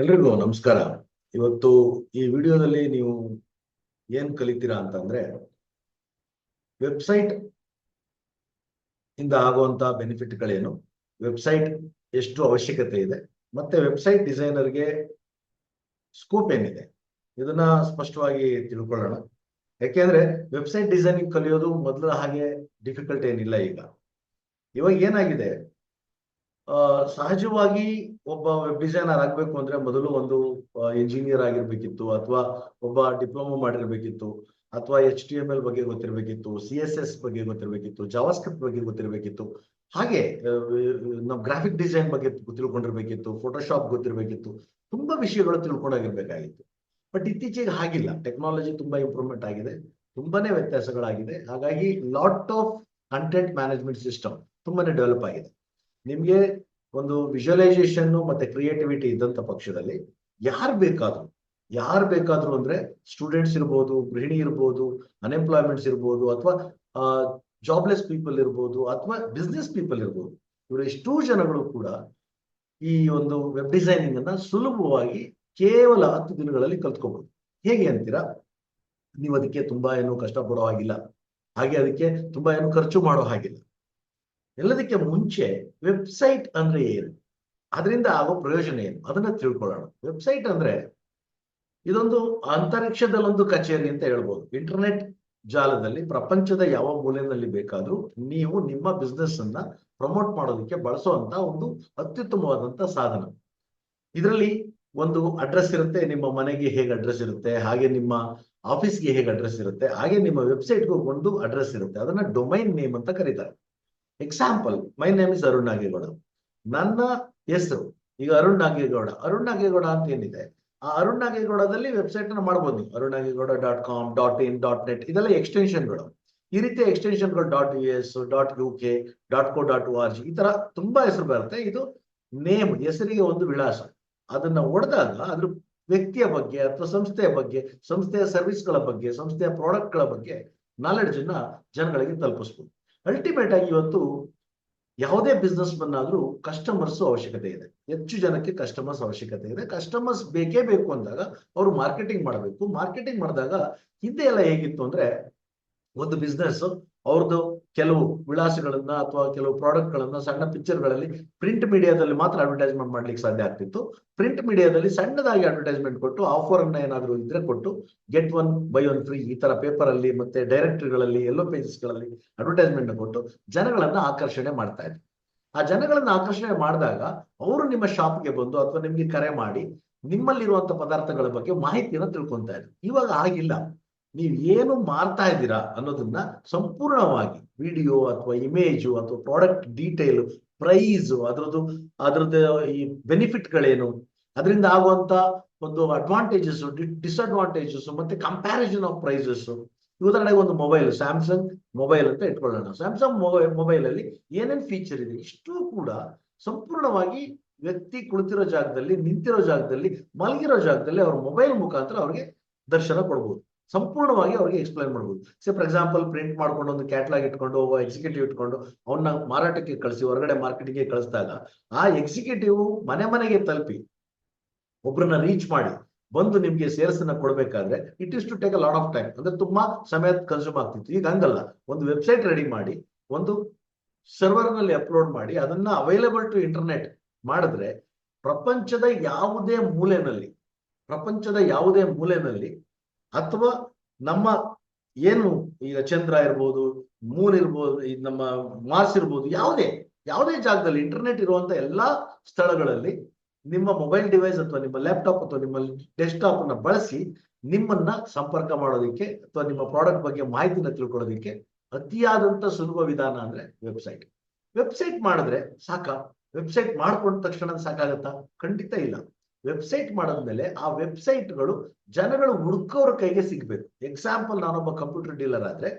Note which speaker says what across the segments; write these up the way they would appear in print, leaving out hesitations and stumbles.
Speaker 1: ಎಲ್ರಿಗೂ ನಮಸ್ಕಾರ. ಇವತ್ತು ಈ ವಿಡಿಯೋದಲ್ಲಿ ನೀವು ಏನ್ ಕಲಿತೀರಾ ಅಂತಂದ್ರೆ, ವೆಬ್ಸೈಟ್ ಇಂದ ಆಗುವಂತ ಬೆನಿಫಿಟ್ಗಳೇನು, ವೆಬ್ಸೈಟ್ ಎಷ್ಟು ಅವಶ್ಯಕತೆ ಇದೆ, ಮತ್ತೆ ವೆಬ್ಸೈಟ್ ಡಿಸೈನರ್ಗೆ ಸ್ಕೋಪ್ ಏನಿದೆ, ಇದನ್ನ ಸ್ಪಷ್ಟವಾಗಿ ತಿಳ್ಕೊಳ್ಳೋಣ. ಯಾಕೆಂದ್ರೆ ವೆಬ್ಸೈಟ್ ಡಿಸೈನಿಂಗ್ ಕಲಿಯೋದು ಮೊದಲ ಹಾಗೆ ಡಿಫಿಕಲ್ಟ್ ಏನಿಲ್ಲ. ಇವಾಗ ಏನಾಗಿದೆ, ಸಹಜವಾಗಿ ಒಬ್ಬ ವೆಬ್ ಡಿಸೈನರ್ ಆಗ್ಬೇಕು ಅಂದ್ರೆ ಮೊದಲು ಒಂದು ಇಂಜಿನಿಯರ್ ಆಗಿರ್ಬೇಕಿತ್ತು, ಅಥವಾ ಒಬ್ಬ ಡಿಪ್ಲೊಮಾ ಮಾಡಿರ್ಬೇಕಿತ್ತು, ಅಥವಾ HTML ಬಗ್ಗೆ ಗೊತ್ತಿರ್ಬೇಕಿತ್ತು, CSS ಬಗ್ಗೆ ಗೊತ್ತಿರ್ಬೇಕಿತ್ತು, ಜಾವಾಸ್ಕ್ರಿಪ್ಟ್ ಬಗ್ಗೆ ಗೊತ್ತಿರ್ಬೇಕಿತ್ತು. ಹಾಗೆ ನಾವು ಗ್ರಾಫಿಕ್ ಡಿಸೈನ್ ಬಗ್ಗೆ ತಿಳ್ಕೊಂಡಿರ್ಬೇಕಿತ್ತು, ಫೋಟೋಶಾಪ್ ಗೊತ್ತಿರ್ಬೇಕಿತ್ತು, ತುಂಬಾ ವಿಷಯಗಳು ತಿಳ್ಕೊಂಡಾಗಿರ್ಬೇಕಾಗಿತ್ತು. ಬಟ್ ಇತ್ತೀಚೆಗೆ ಹಾಗಿಲ್ಲ. ಟೆಕ್ನಾಲಜಿ ತುಂಬಾ ಇಂಪ್ರೂವ್ಮೆಂಟ್ ಆಗಿದೆ, ತುಂಬಾನೇ ವ್ಯತ್ಯಾಸಗಳಾಗಿದೆ. ಹಾಗಾಗಿ lot of content management system ತುಂಬಾನೇ ಡೆವಲಪ್ ಆಗಿದೆ. ನಿಮ್ಗೆ ಒಂದು ವಿಜುವಲೈಸೇಷನ್ ಮತ್ತೆ ಕ್ರಿಯೇಟಿವಿಟಿ ಇದ್ದಂತ ಪಕ್ಷದಲ್ಲಿ ಯಾರು ಬೇಕಾದ್ರೂ ಅಂದ್ರೆ ಸ್ಟೂಡೆಂಟ್ಸ್ ಇರ್ಬೋದು, ಗೃಹಿಣಿ ಇರ್ಬೋದು, ಅನ್ಎಂಪ್ಲಾಯ್ಮೆಂಟ್ಸ್ ಇರ್ಬೋದು, ಅಥವಾ ಜಾಬ್ಲೆಸ್ ಪೀಪಲ್ ಇರ್ಬೋದು, ಅಥವಾ ಬಿಸ್ನೆಸ್ ಪೀಪಲ್ ಇರ್ಬೋದು, ಇವರು ಎಷ್ಟೋ ಜನಗಳು ಕೂಡ ಈ ಒಂದು ವೆಬ್ ಡಿಸೈನಿಂಗ್ ಅನ್ನ ಸುಲಭವಾಗಿ ಕೇವಲ 10 ದಿನಗಳಲ್ಲಿ ಕಲ್ತ್ಕೋಬಹುದು. ಹೇಗೆ ಅಂತೀರಾ? ನೀವು ಅದಕ್ಕೆ ತುಂಬಾ ಏನು ಕಷ್ಟಪಡೋ ಹಾಗಿಲ್ಲ, ಹಾಗೆ ಅದಕ್ಕೆ ತುಂಬಾ ಏನು ಖರ್ಚು ಮಾಡೋ ಹಾಗಿಲ್ಲ. ಎಲ್ಲದಕ್ಕೆ ಮುಂಚೆ ವೆಬ್ಸೈಟ್ ಅಂದ್ರೆ ಏನು, ಅದರಿಂದ ಆಗೋ ಪ್ರಯೋಜನ ಏನು, ಅದನ್ನ ತಿಳ್ಕೊಳ್ಳೋಣ. ವೆಬ್ಸೈಟ್ ಅಂದ್ರೆ ಇದೊಂದು ಅಂತರಿಕ್ಷದಲ್ಲೊಂದು ಕಚೇರಿ ಅಂತ ಹೇಳ್ಬೋದು. ಇಂಟರ್ನೆಟ್ ಜಾಲದಲ್ಲಿ ಪ್ರಪಂಚದ ಯಾವ ಮೂಲೆಯಲ್ಲಿ ಬೇಕಾದ್ರೂ ನೀವು ನಿಮ್ಮ ಬಿಸ್ನೆಸ್ ಅನ್ನ ಪ್ರಮೋಟ್ ಮಾಡೋದಕ್ಕೆ ಬಳಸುವಂತ ಒಂದು ಅತ್ಯುತ್ತಮವಾದಂತ ಸಾಧನ. ಇದರಲ್ಲಿ ಒಂದು ಅಡ್ರೆಸ್ ಇರುತ್ತೆ, ನಿಮ್ಮ ಮನೆಗೆ ಹೇಗೆ ಅಡ್ರೆಸ್ ಇರುತ್ತೆ, ಹಾಗೆ ನಿಮ್ಮ ಆಫೀಸ್ಗೆ ಹೇಗೆ ಅಡ್ರೆಸ್ ಇರುತ್ತೆ, ಹಾಗೆ ನಿಮ್ಮ ವೆಬ್ಸೈಟ್ಗೂ ಒಂದು ಅಡ್ರೆಸ್ ಇರುತ್ತೆ. ಅದನ್ನ ಡೊಮೈನ್ ನೇಮ್ ಅಂತ ಕರೀತಾರೆ. Example, my name is Arun Nagegowda. ನನ್ನ ಹೆಸರು ಈಗ ಅರುಣ್ ನಾಗೇಗೌಡ ಅಂತ ಏನಿದೆ, ಆ ಅರುಣ್ ನಾಗೇಗೌಡದಲ್ಲಿ ವೆಬ್ಸೈಟ್ ಅನ್ನ ಮಾಡ್ಬೋದು ನೀವು. arunnagegoda.com, .in, .net ಇದೆಲ್ಲ ಎಕ್ಸ್ಟೆನ್ಷನ್ಗಳು. ಈ ರೀತಿಯ ಎಕ್ಸ್ಟೆನ್ಷನ್ಗಳು .us, .uk, .co.org ಈ ತರ ತುಂಬಾ ಹೆಸರು ಬರುತ್ತೆ. ಇದು ನೇಮ್, ಹೆಸರಿಗೆ ಒಂದು ವಿಳಾಸ. ಅದನ್ನ ಹೊಡೆದಾಗ ಅದ್ರ ವ್ಯಕ್ತಿಯ ಬಗ್ಗೆ ಅಥವಾ ಸಂಸ್ಥೆಯ ಬಗ್ಗೆ, ಸಂಸ್ಥೆಯ ಸರ್ವಿಸ್ಗಳ ಬಗ್ಗೆ, ಸಂಸ್ಥೆಯ ಪ್ರಾಡಕ್ಟ್ಗಳ ಬಗ್ಗೆ ನಾಲೆಡ್ಜ್ ಅನ್ನ ಜನಗಳಿಗೆ ತಲುಪಿಸ್ಬೋದು. ಅಲ್ಟಿಮೇಟ್ ಆಗಿ ಇವತ್ತು ಯಾವುದೇ ಬಿಸ್ನೆಸ್ ಬಂದಾದ್ರೂ ಕಸ್ಟಮರ್ಸ್ ಅವಶ್ಯಕತೆ ಇದೆ. ಹೆಚ್ಚು ಜನಕ್ಕೆ ಕಸ್ಟಮರ್ಸ್ ಅವಶ್ಯಕತೆ ಇದೆ. ಕಸ್ಟಮರ್ಸ್ ಬೇಕೇ ಬೇಕು ಅಂದಾಗ ಅವರು ಮಾರ್ಕೆಟಿಂಗ್ ಮಾಡಬೇಕು. ಮಾರ್ಕೆಟಿಂಗ್ ಮಾಡಿದಾಗ ಹಿಂದೆ ಎಲ್ಲ ಹೇಗಿತ್ತು ಅಂದ್ರೆ, ಒಂದು ಬಿಸ್ನೆಸ್ ಅವ್ರದ್ದು ಕೆಲವು ವಿಳಾಸಗಳನ್ನ ಅಥವಾ ಕೆಲವು ಪ್ರಾಡಕ್ಟ್ ಗಳನ್ನ ಸಣ್ಣ ಪಿಕ್ಚರ್ಗಳಲ್ಲಿ ಪ್ರಿಂಟ್ ಮೀಡಿಯಾದಲ್ಲಿ ಮಾತ್ರ ಅಡ್ವರ್ಟೈಸ್ಮೆಂಟ್ ಮಾಡ್ಲಿಕ್ಕೆ ಸಾಧ್ಯ ಆಗ್ತಿತ್ತು. ಪ್ರಿಂಟ್ ಮೀಡಿಯಾದಲ್ಲಿ ಸಣ್ಣದಾಗಿ ಅಡ್ವರ್ಟೈಸ್ಮೆಂಟ್ ಕೊಟ್ಟು, ಆಫರ್ ಅನ್ನ ಏನಾದ್ರು ಇದ್ರೆ ಕೊಟ್ಟು, ಗೆಟ್ 1 ಬೈ 1 ಫ್ರೀ ಈ ತರ ಪೇಪರ್ ಅಲ್ಲಿ ಮತ್ತೆ ಡೈರೆಕ್ಟರಿಗಳಲ್ಲಿ, ಎಲ್ಲೋ ಪೇಜಸ್ ಗಳಲ್ಲಿ ಅಡ್ವರ್ಟೈಸ್ಮೆಂಟ್ ಕೊಟ್ಟು ಜನಗಳನ್ನ ಆಕರ್ಷಣೆ ಮಾಡ್ತಾ ಇದ್ರು. ಆ ಜನಗಳನ್ನ ಆಕರ್ಷಣೆ ಮಾಡಿದಾಗ ಅವರು ನಿಮ್ಮ ಶಾಪ್ಗೆ ಬಂದು ಅಥವಾ ನಿಮ್ಗೆ ಕರೆ ಮಾಡಿ ನಿಮ್ಮಲ್ಲಿರುವಂತ ಪದಾರ್ಥಗಳ ಬಗ್ಗೆ ಮಾಹಿತಿಯನ್ನು ತಿಳ್ಕೊಂತಾ ಇದ್ರು. ಇವಾಗ ಆಗಿಲ್ಲ. ನೀವು ಏನು ಮಾರ್ತಾ ಇದ್ದೀರಾ ಅನ್ನೋದನ್ನ ಸಂಪೂರ್ಣವಾಗಿ ವಿಡಿಯೋ ಅಥವಾ ಇಮೇಜು ಅಥವಾ ಪ್ರಾಡಕ್ಟ್ ಡೀಟೇಲ್, ಪ್ರೈಸ್, ಅದ್ರದ್ದು ಈ ಬೆನಿಫಿಟ್ಗಳೇನು, ಅದರಿಂದ ಆಗುವಂತ ಒಂದು ಅಡ್ವಾಂಟೇಜಸ್, ಡಿಸ್ಅಡ್ವಾಂಟೇಜಸ್, ಮತ್ತೆ ಕಂಪ್ಯಾರಿಸನ್ ಆಫ್ ಪ್ರೈಸಸ್. ಉದಾಹರಣೆಗೆ ಒಂದು ಮೊಬೈಲ್, ಸ್ಯಾಮ್ಸಂಗ್ ಮೊಬೈಲ್ ಅಂತ ಇಟ್ಕೊಳ್ಳೋಣ. ಸ್ಯಾಮ್ಸಂಗ್ ಮೊಬೈಲ್ ಅಲ್ಲಿ ಏನೇನ್ ಫೀಚರ್ ಇದೆ ಇಷ್ಟು ಕೂಡ ಸಂಪೂರ್ಣವಾಗಿ ವ್ಯಕ್ತಿ ಕುಳಿತಿರೋ ಜಾಗದಲ್ಲಿ, ನಿಂತಿರೋ ಜಾಗದಲ್ಲಿ, ಮಲಗಿರೋ ಜಾಗದಲ್ಲಿ ಅವ್ರ ಮೊಬೈಲ್ ಮುಖಾಂತರ ಅವ್ರಿಗೆ ದರ್ಶನ ಕೊಡ್ಬೋದು. ಸಂಪೂರ್ಣವಾಗಿ ಅವ್ರಿಗೆ ಎಕ್ಸ್ಪ್ಲೈನ್ ಮಾಡ್ಬೋದು. ಫಾರ್ ಎಕ್ಸಾಂಪಲ್, ಪ್ರಿಂಟ್ ಮಾಡ್ಕೊಂಡು ಒಂದು ಕ್ಯಾಟ್ಲಾಗ್ ಇಟ್ಕೊಂಡು ಒಬ್ಬ ಎಕ್ಸಿಕ್ಯೂಟಿವ್ ಇಟ್ಕೊಂಡು ಅವನ್ನ ಮಾರಾಟಕ್ಕೆ ಕಳಿಸಿ, ಹೊರಗಡೆ ಮಾರ್ಕೆಟಿಂಗ್ಗೆ ಕಳಿಸಿದಾಗ ಆ ಎಕ್ಸಿಕ್ಯೂಟಿವ್ ಮನೆಗೆ ತಲುಪಿ ಒಬ್ಬರನ್ನ ರೀಚ್ ಮಾಡಿ ಬಂದು ನಿಮ್ಗೆ ಸೇಲ್ಸ್ ಅನ್ನ ಕೊಡ್ಬೇಕಾದ್ರೆ it is to take a lot of time, ಅಂದ್ರೆ ತುಂಬಾ ಸಮಯ ಕನ್ಸ್ಯೂಮ್ ಆಗ್ತಿತ್ತು. ಈಗ ಹಂಗಲ್ಲ. ಒಂದು ವೆಬ್ಸೈಟ್ ರೆಡಿ ಮಾಡಿ, ಒಂದು ಸರ್ವರ್ ನಲ್ಲಿ ಅಪ್ಲೋಡ್ ಮಾಡಿ, ಅದನ್ನ ಅವೈಲೇಬಲ್ ಟು ಇಂಟರ್ನೆಟ್ ಮಾಡಿದ್ರೆ ಪ್ರಪಂಚದ ಯಾವುದೇ ಮೂಲೆಯಲ್ಲಿ ಅಥವಾ ನಮ್ಮ ಏನು ಈಗ ಚಂದ್ರ ಇರ್ಬೋದು, ಮೂನ್ ಇರ್ಬೋದು, ನಮ್ಮ ಮಾರ್ಸ್ ಇರ್ಬೋದು, ಯಾವುದೇ ಜಾಗದಲ್ಲಿ ಇಂಟರ್ನೆಟ್ ಇರುವಂತ ಎಲ್ಲಾ ಸ್ಥಳಗಳಲ್ಲಿ ನಿಮ್ಮ ಮೊಬೈಲ್ ಡಿವೈಸ್ ಅಥವಾ ನಿಮ್ಮ ಲ್ಯಾಪ್ಟಾಪ್ ಅಥವಾ ನಿಮ್ಮ ಡೆಸ್ಕ್ಟಾಪ್ ಅನ್ನ ಬಳಸಿ ನಿಮ್ಮನ್ನ ಸಂಪರ್ಕ ಮಾಡೋದಕ್ಕೆ ಅಥವಾ ನಿಮ್ಮ ಪ್ರಾಡಕ್ಟ್ ಬಗ್ಗೆ ಮಾಹಿತಿನ ತಿಳ್ಕೊಳ್ಳೋದಕ್ಕೆ ಅತಿಯಾದಂತ ಸುಲಭ ವಿಧಾನ ಅಂದ್ರೆ ವೆಬ್ಸೈಟ್. ವೆಬ್ಸೈಟ್ ಮಾಡಿದ್ರೆ ಸಾಕಾ? ವೆಬ್ಸೈಟ್ ಮಾಡ್ಕೊಂಡ ತಕ್ಷಣ ಸಾಕಾಗತ್ತಾ? ಖಂಡಿತ ಇಲ್ಲ. ವೆಬ್ಸೈಟ್ ಮಾಡಿದ್ಮೇಲೆ ಆ ವೆಬ್ಸೈಟ್ಗಳು ಜನಗಳು ಹುಡುಕೋರ ಕೈಗೆ ಸಿಗ್ಬೇಕು. ಎಕ್ಸಾಂಪಲ್, ನಾನೊಬ್ಬ ಕಂಪ್ಯೂಟರ್ ಡೀಲರ್ ಆದ್ರೆ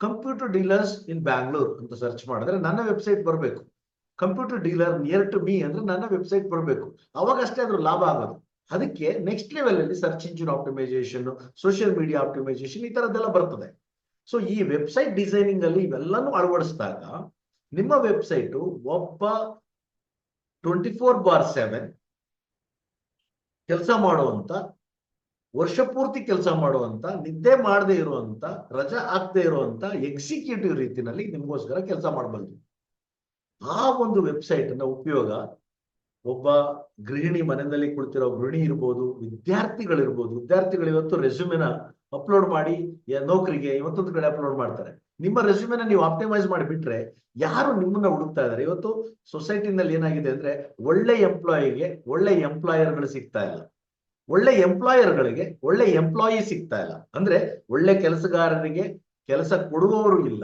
Speaker 1: ಕಂಪ್ಯೂಟರ್ ಡೀಲರ್ಸ್ ಇನ್ ಬ್ಯಾಂಗ್ಳೂರ್ ಅಂತ ಸರ್ಚ್ ಮಾಡಿದ್ರೆ ನನ್ನ ವೆಬ್ಸೈಟ್ ಬರಬೇಕು. Computer dealer near to me ಅಂದ್ರೆ ನನ್ನ ವೆಬ್ಸೈಟ್ ಬರಬೇಕು. ಅವಾಗಷ್ಟೇ ಅದ್ರ ಲಾಭ ಆಗೋದು. ಅದಕ್ಕೆ ನೆಕ್ಸ್ಟ್ ಲೆವೆಲ್ ಅಲ್ಲಿ search engine optimisation, social media optimisation ಈ ತರದ್ದೆಲ್ಲ ಬರ್ತದೆ. ಸೊ ಈ ವೆಬ್ಸೈಟ್ ಡಿಸೈನಿಂಗ್ ಅಲ್ಲಿ ಇವೆಲ್ಲಾನು ಅಳವಡಿಸಿದಾಗ ನಿಮ್ಮ ವೆಬ್ಸೈಟ್ ಒಬ್ಬ 24/7 ಕೆಲಸ ಮಾಡುವಂತ, ವರ್ಷ ಪೂರ್ತಿ ಕೆಲಸ ಮಾಡುವಂತ, ನಿದ್ದೆ ಮಾಡದೇ ಇರುವಂತ, ರಜಾ ಹಾಕದೇ ಇರುವಂತ ಎಕ್ಸಿಕ್ಯೂಟಿವ್ ರೀತಿನಲ್ಲಿ ನಿಮಗೋಸ್ಕರ ಕೆಲಸ ಮಾಡಬಲ್ದು. ಆ ಒಂದು ವೆಬ್ಸೈಟ್ ನ ಉಪಯೋಗ ಒಬ್ಬ ಗೃಹಿಣಿ, ಮನೆಯಲ್ಲಿ ಕುಳಿತಿರೋ ಗೃಹಿಣಿ ಇರ್ಬೋದು, ವಿದ್ಯಾರ್ಥಿಗಳಿರ್ಬೋದು. ವಿದ್ಯಾರ್ಥಿಗಳು ಇವತ್ತು ರೆಸ್ಯೂಮೆನ ಅಪ್ಲೋಡ್ ಮಾಡಿ ನೌಕರಿಗೆ ಇವತ್ತೊಂದು ಕಡೆ ಅಪ್ಲೋಡ್ ಮಾಡ್ತಾರೆ. ನಿಮ್ಮ ರೆಸ್ಯೂಮೆನ ನೀವು ಆಪ್ಟಿಮೈಸ್ ಮಾಡಿಬಿಟ್ರೆ ಯಾರು ನಿಮ್ಮನ್ನ ಹುಡುಕ್ತಾ ಇದ್ದಾರೆ? ಇವತ್ತು ಸೊಸೈಟಿನಲ್ಲಿ ಏನಾಗಿದೆ ಅಂದ್ರೆ, ಒಳ್ಳೆ ಎಂಪ್ಲಾಯಿಗೆ ಒಳ್ಳೆ ಎಂಪ್ಲಾಯರ್ಗಳು ಸಿಗ್ತಾ ಇಲ್ಲ, ಒಳ್ಳೆ ಎಂಪ್ಲಾಯರ್ಗಳಿಗೆ ಒಳ್ಳೆ ಎಂಪ್ಲಾಯಿ ಸಿಗ್ತಾ ಇಲ್ಲ. ಅಂದ್ರೆ ಒಳ್ಳೆ ಕೆಲಸಗಾರರಿಗೆ ಕೆಲಸ ಕೊಡುವವರು ಇಲ್ಲ,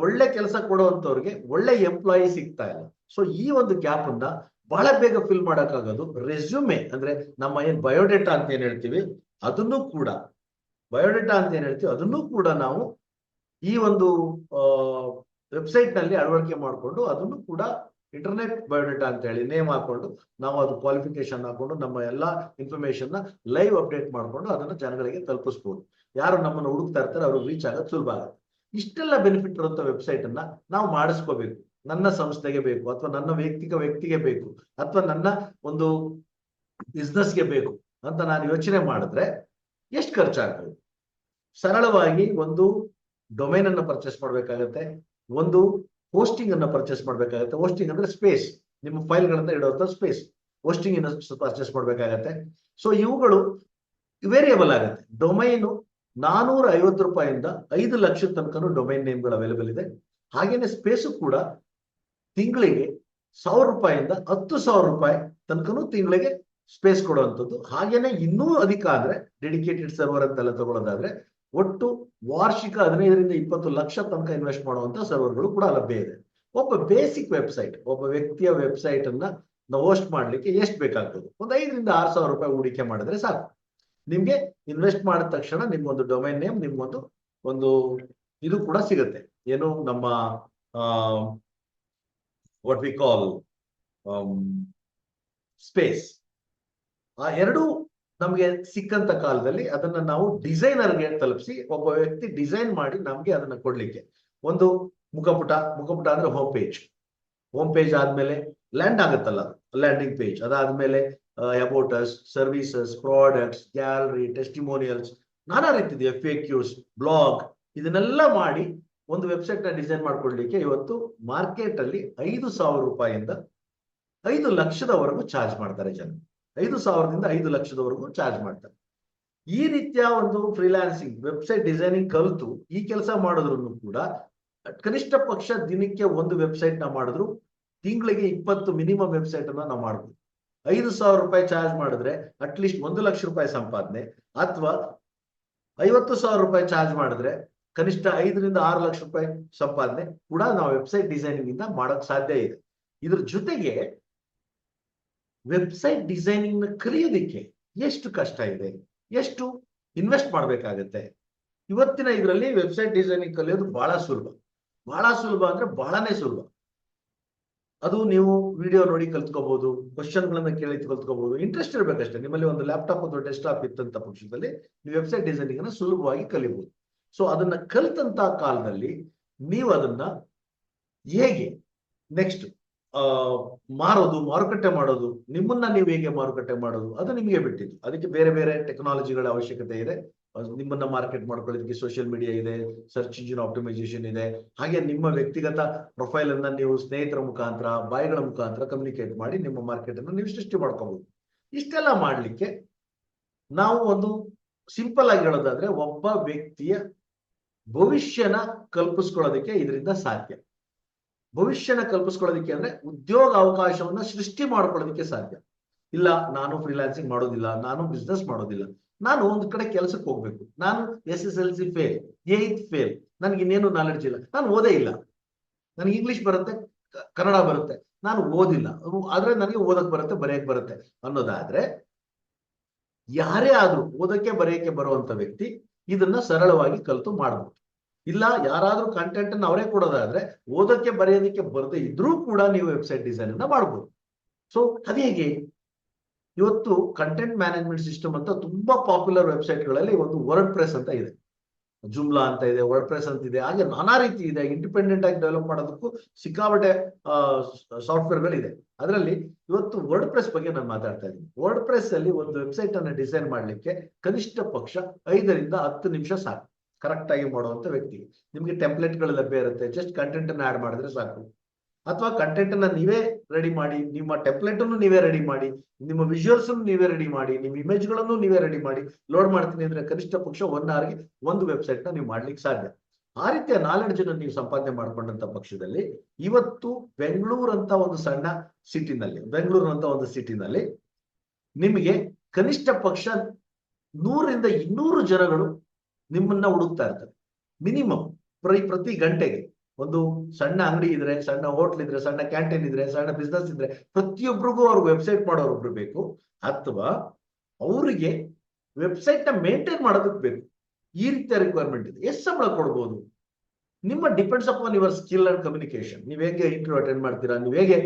Speaker 1: ಒಳ್ಳೆ ಕೆಲಸ ಕೊಡುವಂತವ್ರಿಗೆ ಒಳ್ಳೆ ಎಂಪ್ಲಾಯಿ ಸಿಗ್ತಾ ಇಲ್ಲ. ಸೊ ಈ ಒಂದು ಗ್ಯಾಪ್ ಅನ್ನ ಬಹಳ ಬೇಗ ಫಿಲ್ ಮಾಡಕ್ಕಾಗೋದು ರೆಸ್ಯೂಮೆ, ಅಂದ್ರೆ ನಮ್ಮ ಏನ್ ಬಯೋಡೇಟಾ ಅಂತ ಏನ್ ಹೇಳ್ತೀವಿ ಅದನ್ನು ಕೂಡ, ಅದನ್ನು ಕೂಡ ನಾವು ಈ ಒಂದು ವೆಬ್ಸೈಟ್ ನಲ್ಲಿ ಅಳವಡಿಕೆ ಮಾಡಿಕೊಂಡು, ಅದನ್ನು ಕೂಡ ಇಂಟರ್ನೆಟ್ ಬಯೋಡೇಟಾ ಅಂತ ಹೇಳಿ ನೇಮ್ ಹಾಕೊಂಡು, ನಾವು ಅದು ಕ್ವಾಲಿಫಿಕೇಶನ್ ಹಾಕೊಂಡು ನಮ್ಮ ಎಲ್ಲಾ ಇನ್ಫಾರ್ಮೇಶನ್ ನ ಲೈವ್ ಅಪ್ಡೇಟ್ ಮಾಡ್ಕೊಂಡು ಅದನ್ನ ಜನಗಳಿಗೆ ತಲುಪಿಸ್ಬೋದು. ಯಾರು ನಮ್ಮನ್ನು ಹುಡುಕ್ತಾ ಇರ್ತಾರೆ ಅವ್ರಿಗೆ ರೀಚ್ ಆಗೋದು ಸುಲಭ ಆಗುತ್ತೆ. ಇಷ್ಟೆಲ್ಲ ಬೆನಿಫಿಟ್ ಇರುವಂತ ವೆಬ್ಸೈಟ್ ಅನ್ನ ನಾವು ಮಾಡಿಸ್ಕೋಬೇಕು. ನನ್ನ ಸಂಸ್ಥೆಗೆ ಬೇಕು, ಅಥವಾ ನನ್ನ ವ್ಯಕ್ತಿಗೆ ಬೇಕು, ಅಥವಾ ನನ್ನ ಒಂದು ಬಿಸ್ನೆಸ್ಗೆ ಬೇಕು ಅಂತ ನಾನು ಯೋಚನೆ ಮಾಡಿದ್ರೆ ಎಷ್ಟು ಖರ್ಚಾಗ್ತದೆ? ಸರಳವಾಗಿ ಒಂದು ಡೊಮೈನ್ ಅನ್ನು ಪರ್ಚೇಸ್ ಮಾಡ್ಬೇಕಾಗತ್ತೆ, ಒಂದು ಹೋಸ್ಟಿಂಗ್ ಅನ್ನ ಪರ್ಚೇಸ್ ಮಾಡ್ಬೇಕಾಗತ್ತೆ. ಹೋಸ್ಟಿಂಗ್ ಅಂದ್ರೆ ಸ್ಪೇಸ್, ನಿಮ್ಮ ಫೈಲ್ಗಳನ್ನ ಇಡುವಂತ ಸ್ಪೇಸ್, ಹೋಸ್ಟಿಂಗ್ ಅನ್ನು ಪರ್ಚೇಸ್ ಮಾಡ್ಬೇಕಾಗತ್ತೆ. ಸೊ ಇವುಗಳು ವೇರಿಯಬಲ್ ಆಗುತ್ತೆ. ಡೊಮೈನು 450 ರೂಪಾಯಿಂದ 5 ಲಕ್ಷ ತನಕ ಡೊಮೈನ್ ನೇಮ್ಗಳು ಅವೈಲೇಬಲ್ ಇದೆ. ಹಾಗೇನೆ ಸ್ಪೇಸು ಕೂಡ ತಿಂಗಳಿಗೆ 1000 ರೂಪಾಯಿಂದ 10,000 ರೂಪಾಯಿ ತನಕನೂ ತಿಂಗಳಿಗೆ ಸ್ಪೇಸ್ ಕೊಡುವಂಥದ್ದು. ಹಾಗೇನೆ ಇನ್ನೂ ಅಧಿಕ ಆದ್ರೆ ಡೆಡಿಕೇಟೆಡ್ ಸರ್ವರ್ ಅಂತೆಲ್ಲ ತಗೊಳ್ಳೋದಾದ್ರೆ ಒಟ್ಟು ವಾರ್ಷಿಕ 15ರಿಂದ 20 ಲಕ್ಷ ತನಕ ಇನ್ವೆಸ್ಟ್ ಮಾಡುವಂತ ಸರ್ವರ್ಗಳು ಕೂಡ ಲಭ್ಯ ಇದೆ. ಒಬ್ಬ ಬೇಸಿಕ್ ವೆಬ್ಸೈಟ್, ಒಬ್ಬ ವ್ಯಕ್ತಿಯ ವೆಬ್ಸೈಟ್ ಅನ್ನ ನಾವು ಹೋಸ್ಟ್ ಮಾಡ್ಲಿಕ್ಕೆ ಎಷ್ಟು ಬೇಕಾಗ್ತದೆ? ಒಂದು 5ರಿಂದ 6,000 ರೂಪಾಯಿ ಹೂಡಿಕೆ ಮಾಡಿದ್ರೆ ಸಾಕು. ನಿಮ್ಗೆ ಇನ್ವೆಸ್ಟ್ ಮಾಡಿದ ತಕ್ಷಣ ನಿಮ್ಗೊಂದು ಡೊಮೈನ್ ನೇಮ್, ನಿಮ್ಗೊಂದು ಇದು ಕೂಡ ಸಿಗುತ್ತೆ. ಏನು ನಮ್ಮ ವಾಟ್ ವಿ ಕಾಲ್ ಸ್ಪೇಸ್. ಆ ಎರಡು ನಮ್ಗೆ ಸಿಕ್ಕಂತ ಕಾಲದಲ್ಲಿ ಅದನ್ನ ನಾವು ಡಿಸೈನರ್ಗೆ ತಲುಪಿಸಿ, ಒಬ್ಬ ವ್ಯಕ್ತಿ ಡಿಸೈನ್ ಮಾಡಿ ನಮ್ಗೆ ಅದನ್ನ ಕೊಡ್ಲಿಕ್ಕೆ ಒಂದು ಮುಖಪುಟ ಅಂದ್ರೆ ಹೋಮ್ ಪೇಜ್ ಆದ್ಮೇಲೆ ಲ್ಯಾಂಡ್ ಆಗುತ್ತಲ್ಲ, ಲ್ಯಾಂಡಿಂಗ್ ಪೇಜ್, ಅದಾದ್ಮೇಲೆ about us, services, products, gallery, testimonials, ನಾನಾ ರೀತಿಯ FAQs, ಬ್ಲಾಗ್, ಇದನ್ನೆಲ್ಲ ಮಾಡಿ ಒಂದು ವೆಬ್ಸೈಟ್ ನ ಡಿಸೈನ್ ಮಾಡ್ಕೊಳ್ಲಿಕ್ಕೆ ಇವತ್ತು ಮಾರ್ಕೆಟ್ ಅಲ್ಲಿ 5,000 ರೂಪಾಯಿಂದ 5 ಲಕ್ಷದವರೆಗೂ ಚಾರ್ಜ್ ಮಾಡ್ತಾರೆ ಜನ. 5,000ದಿಂದ 5 ಲಕ್ಷದವರೆಗೂ ಚಾರ್ಜ್ ಮಾಡ್ತಾರೆ. ಈ ರೀತಿಯ ಒಂದು ಫ್ರೀಲಾನ್ಸಿಂಗ್ ವೆಬ್ಸೈಟ್ ಡಿಸೈನಿಂಗ್ ಕಲಿತು ಈ ಕೆಲಸ ಮಾಡಿದ್ರು ಕೂಡ ಕನಿಷ್ಠ ಪಕ್ಷ ದಿನಕ್ಕೆ ಒಂದು ವೆಬ್ಸೈಟ್ ನ ಮಾಡಿದ್ರು ತಿಂಗಳಿಗೆ 20 ಮಿನಿಮಮ್ ವೆಬ್ಸೈಟ್ ಅನ್ನ ನಾವು ಮಾಡ್ಬೋದು. 5,000 ರೂಪಾಯಿ ಚಾರ್ಜ್ ಮಾಡಿದ್ರೆ ಅಟ್ಲೀಸ್ಟ್ 1 ಲಕ್ಷ ರೂಪಾಯಿ ಸಂಪಾದನೆ, ಅಥವಾ 50,000 ರೂಪಾಯಿ ಚಾರ್ಜ್ ಮಾಡಿದ್ರೆ ಕನಿಷ್ಠ 5ರಿಂದ 6 ಲಕ್ಷ ರೂಪಾಯಿ ಸಂಪಾದನೆ ಕೂಡ ನಾವು ವೆಬ್ಸೈಟ್ ಡಿಸೈನಿಂಗ್ ಇಂದ ಮಾಡಕ್ ಸಾಧ್ಯ ಇದೆ. ಇದ್ರ ಜೊತೆಗೆ ವೆಬ್ಸೈಟ್ ಡಿಸೈನಿಂಗ್ ನ ಕಲಿಯೋದಿಕ್ಕೆ ಎಷ್ಟು ಕಷ್ಟ ಇದೆ, ಎಷ್ಟು ಇನ್ವೆಸ್ಟ್ ಮಾಡ್ಬೇಕಾಗತ್ತೆ? ಇವತ್ತಿನ ಇದರಲ್ಲಿ ವೆಬ್ಸೈಟ್ ಡಿಸೈನಿಂಗ್ ಕಲಿಯೋದು ಬಹಳ ಸುಲಭ ಅಂದ್ರೆ ಬಹಳನೇ ಸುಲಭ. ಅದು ನೀವು ವಿಡಿಯೋ ನೋಡಿ ಕಲ್ತ್ಕೋಬಹುದು, ಕ್ವಶನ್ ಗಳನ್ನ ಕೇಳಿ ಕಲ್ತ್ಕೋಬಹುದು, ಇಂಟ್ರೆಸ್ಟ್ ಇರ್ಬೇಕಷ್ಟೇ. ನಿಮ್ಮಲ್ಲಿ ಒಂದು ಲ್ಯಾಪ್ಟಾಪ್ ಅಥವಾ ಡೆಸ್ಕ್ಟಾಪ್ ಇತ್ತಂತ ಪಕ್ಷದಲ್ಲಿ ನೀವು ವೆಬ್ಸೈಟ್ ಡಿಸೈನಿಂಗ್ ಅನ್ನ ಸುಲಭವಾಗಿ ಕಲಿಬಹುದು. ಸೊ ಅದನ್ನ ಕಲ್ತಂತ ಕಾಲದಲ್ಲಿ ನೀವು ಅದನ್ನ ಹೇಗೆ ನೆಕ್ಸ್ಟ್ ಮಾರುಕಟ್ಟೆ ಮಾಡೋದು, ನಿಮ್ಮನ್ನ ನೀವು ಹೇಗೆ ಮಾರುಕಟ್ಟೆ ಮಾಡೋದು, ಅದು ನಿಮಗೆ ಬಿಟ್ಟಿದ್ದು. ಅದಕ್ಕೆ ಬೇರೆ ಬೇರೆ ಟೆಕ್ನಾಲಜಿಗಳ ಅವಶ್ಯಕತೆ ಇದೆ. ನಿಮ್ಮನ್ನ ಮಾರ್ಕೆಟ್ ಮಾಡ್ಕೊಳ್ಳೋದಕ್ಕೆ ಸೋಷಿಯಲ್ ಮೀಡಿಯಾ ಇದೆ, ಸರ್ಚ್ ಇಂಜಿನ್ ಆಪ್ಟಿಮೈಸೇಷನ್ ಇದೆ. ಹಾಗೆ ನಿಮ್ಮ ವ್ಯಕ್ತಿಗತ ಪ್ರೊಫೈಲ್ ಅನ್ನ ನೀವು ಸ್ನೇಹಿತರ ಮುಖಾಂತರ, ಬಾಯಿಗಳ ಮುಖಾಂತರ ಕಮ್ಯುನಿಕೇಟ್ ಮಾಡಿ ನಿಮ್ಮ ಮಾರ್ಕೆಟ್ ಅನ್ನು ನೀವು ಸೃಷ್ಟಿ ಮಾಡ್ಕೋಬಹುದು. ಇಷ್ಟೆಲ್ಲ ಮಾಡ್ಲಿಕ್ಕೆ ನಾವು ಒಂದು ಸಿಂಪಲ್ ಆಗಿ ಹೇಳೋದಾದ್ರೆ ಒಬ್ಬ ವ್ಯಕ್ತಿಯ ಭವಿಷ್ಯನ ಕಲ್ಪಿಸ್ಕೊಳ್ಳೋದಕ್ಕೆ ಇದರಿಂದ ಸಾಧ್ಯ. ಭವಿಷ್ಯನ ಕಲ್ಪಿಸ್ಕೊಳ್ಳೋದಕ್ಕೆ ಅಂದ್ರೆ ಉದ್ಯೋಗ ಅವಕಾಶವನ್ನ ಸೃಷ್ಟಿ ಮಾಡ್ಕೊಳ್ಳೋದಕ್ಕೆ ಸಾಧ್ಯ. ಇಲ್ಲ, ನಾನು ಫ್ರೀಲಾನ್ಸಿಂಗ್ ಮಾಡೋದಿಲ್ಲ, ನಾನು ಬಿಸ್ನೆಸ್ ಮಾಡೋದಿಲ್ಲ, ನಾನು ಒಂದು ಕಡೆ ಕೆಲಸಕ್ಕೆ ಹೋಗ್ಬೇಕು, ನಾನು SSLC ಫೇಲ್, 8th ಫೇಲ್, ನನ್ಗೆ ಇನ್ನೇನು ನಾಲೆಡ್ಜ್ ಇಲ್ಲ, ನಾನು ಓದೇ ಇಲ್ಲ, ನನಗೆ ಇಂಗ್ಲಿಷ್ ಬರುತ್ತೆ, ಕನ್ನಡ ಬರುತ್ತೆ, ನಾನು ಓದಿಲ್ಲ, ಆದ್ರೆ ನನಗೆ ಓದಕ್ ಬರುತ್ತೆ, ಬರೆಯಕ್ ಬರುತ್ತೆ ಅನ್ನೋದಾದ್ರೆ ಯಾರೇ ಆದ್ರೂ ಓದಕ್ಕೆ ಬರೆಯಕ್ಕೆ ಬರುವಂತ ವ್ಯಕ್ತಿ ಇದನ್ನ ಸರಳವಾಗಿ ಕಲಿತು ಮಾಡಬಹುದು. ಇಲ್ಲ, ಯಾರಾದ್ರೂ ಕಂಟೆಂಟ್ ಅನ್ನು ಅವರೇ ಕೊಡೋದಾದ್ರೆ ಓದಕ್ಕೆ ಬರೆಯೋದಕ್ಕೆ ಬರದೇ ಇದ್ರೂ ಕೂಡ ನೀವು ವೆಬ್ಸೈಟ್ ಡಿಸೈನ್ ಅನ್ನ ಮಾಡಬಹುದು. ಸೊ ಅದೇಗೆ? ಇವತ್ತು ಕಂಟೆಂಟ್ ಮ್ಯಾನೇಜ್ಮೆಂಟ್ ಸಿಸ್ಟಮ್ ಅಂತ ತುಂಬಾ ಪಾಪ್ಯುಲರ್ ವೆಬ್ಸೈಟ್ಗಳಲ್ಲಿ ಒಂದು ವರ್ಡ್ ಪ್ರೆಸ್ ಅಂತ ಇದೆ. ಜುಮ್ಲಾ ಅಂತ ಇದೆ, ವರ್ಡ್ ಪ್ರೆಸ್ ಅಂತ ಇದೆ, ಹಾಗೆ ನಾನಾ ರೀತಿ ಇದೆ. ಇಂಡಿಪೆಂಡೆಂಟ್ ಆಗಿ ಡೆವಲಪ್ ಮಾಡೋದಕ್ಕೂ ಸಿಕ್ಕಾಪಟ್ಟೆ ಸಾಫ್ಟ್ವೇರ್ಗಳಿದೆ. ಅದರಲ್ಲಿ ಇವತ್ತು ವರ್ಡ್ ಪ್ರೆಸ್ ಬಗ್ಗೆ ನಾನು ಮಾತಾಡ್ತಾ ಇದ್ದೀನಿ. ವರ್ಡ್ ಪ್ರೆಸ್ ಅಲ್ಲಿ ಒಂದು ವೆಬ್ಸೈಟ್ ಅನ್ನು ಡಿಸೈನ್ ಮಾಡ್ಲಿಕ್ಕೆ ಕನಿಷ್ಠ ಪಕ್ಷ 5 ರಿಂದ 10 ನಿಮಿಷ ಸಾಕು ಕರೆಕ್ಟ್ ಆಗಿ ಮಾಡುವಂತ ವ್ಯಕ್ತಿಗೆ. ನಿಮ್ಗೆ ಟೆಂಪ್ಲೇಟ್ಗಳು ಲಭ್ಯ ಇರುತ್ತೆ, ಜಸ್ಟ್ ಕಂಟೆಂಟ್ ಅನ್ನು ಆಡ್ ಮಾಡಿದ್ರೆ ಸಾಕು. ಅಥವಾ ಕಂಟೆಂಟ್ ಅನ್ನ ನೀವೇ ರೆಡಿ ಮಾಡಿ, ನಿಮ್ಮ ಟೆಂಪ್ಲೇಟ್ ಅನ್ನು ನೀವೇ ರೆಡಿ ಮಾಡಿ, ನಿಮ್ಮ ವಿಜುವಲ್ಸ್ ಅನ್ನು ನೀವೇ ರೆಡಿ ಮಾಡಿ, ನಿಮ್ಮ ಇಮೇಜ್ ಗಳನ್ನು ನೀವೇ ರೆಡಿ ಮಾಡಿ ಲೋಡ್ ಮಾಡ್ತೀನಿ ಅಂದ್ರೆ ಕನಿಷ್ಠ ಪಕ್ಷ 1 ಅವರ್ಗೆ ಒಂದು ವೆಬ್ಸೈಟ್ ನ ನೀವು ಮಾಡ್ಲಿಕ್ಕೆ ಸಾಧ್ಯ. ಆ ರೀತಿಯ ನಾಲೆಡ್ಜ್ ಅನ್ನು ನೀವು ಸಂಪಾದನೆ ಮಾಡ್ಕೊಂಡಂತ ಪಕ್ಷದಲ್ಲಿ ಇವತ್ತು ಬೆಂಗಳೂರು ಅಂತ ಒಂದು ಸಣ್ಣ ಸಿಟಿನಲ್ಲಿ, ಬೆಂಗಳೂರು ಅಂತ ಒಂದು ಸಿಟಿನಲ್ಲಿ ನಿಮಗೆ ಕನಿಷ್ಠ ಪಕ್ಷ 100 ರಿಂದ 200 ಜನಗಳು ನಿಮ್ಮನ್ನ ಹುಡುಕ್ತಾ ಇರ್ತಾರೆ ಮಿನಿಮಮ್. ಪ್ರತಿ ಗಂಟೆಗೆ ಒಂದು ಸಣ್ಣ ಅಂಗಡಿ ಇದ್ರೆ, ಸಣ್ಣ ಹೋಟ್ಲ್ ಇದ್ರೆ, ಸಣ್ಣ ಕ್ಯಾಂಟೀನ್ ಇದ್ರೆ, ಸಣ್ಣ ಬಿಸ್ನೆಸ್ ಇದ್ರೆ, ಪ್ರತಿಯೊಬ್ಬರಿಗೂ ಅವ್ರಿಗೆ ವೆಬ್ಸೈಟ್ ಮಾಡೋರೊಬ್ರು ಬೇಕು, ಅಥವಾ ಅವರಿಗೆ ವೆಬ್ಸೈಟ್ ನ ಮೇಂಟೈನ್ ಮಾಡೋದಕ್ಕೆ ಬೇಕು. ಈ ರೀತಿಯ ರಿಕ್ವೈರ್ಮೆಂಟ್ ಇದೆ. ಎಷ್ಟು ಸಂಬಳ ಕೊಡ್ಬೋದು? ನಿಮ್ಮ depends upon your skill and communication. ನೀವು ಹೇಗೆ ಇಂಟರ್ವ್ಯೂ ಅಟೆಂಡ್ ಮಾಡ್ತೀರಾ, ನೀವು ಹೇಗೆ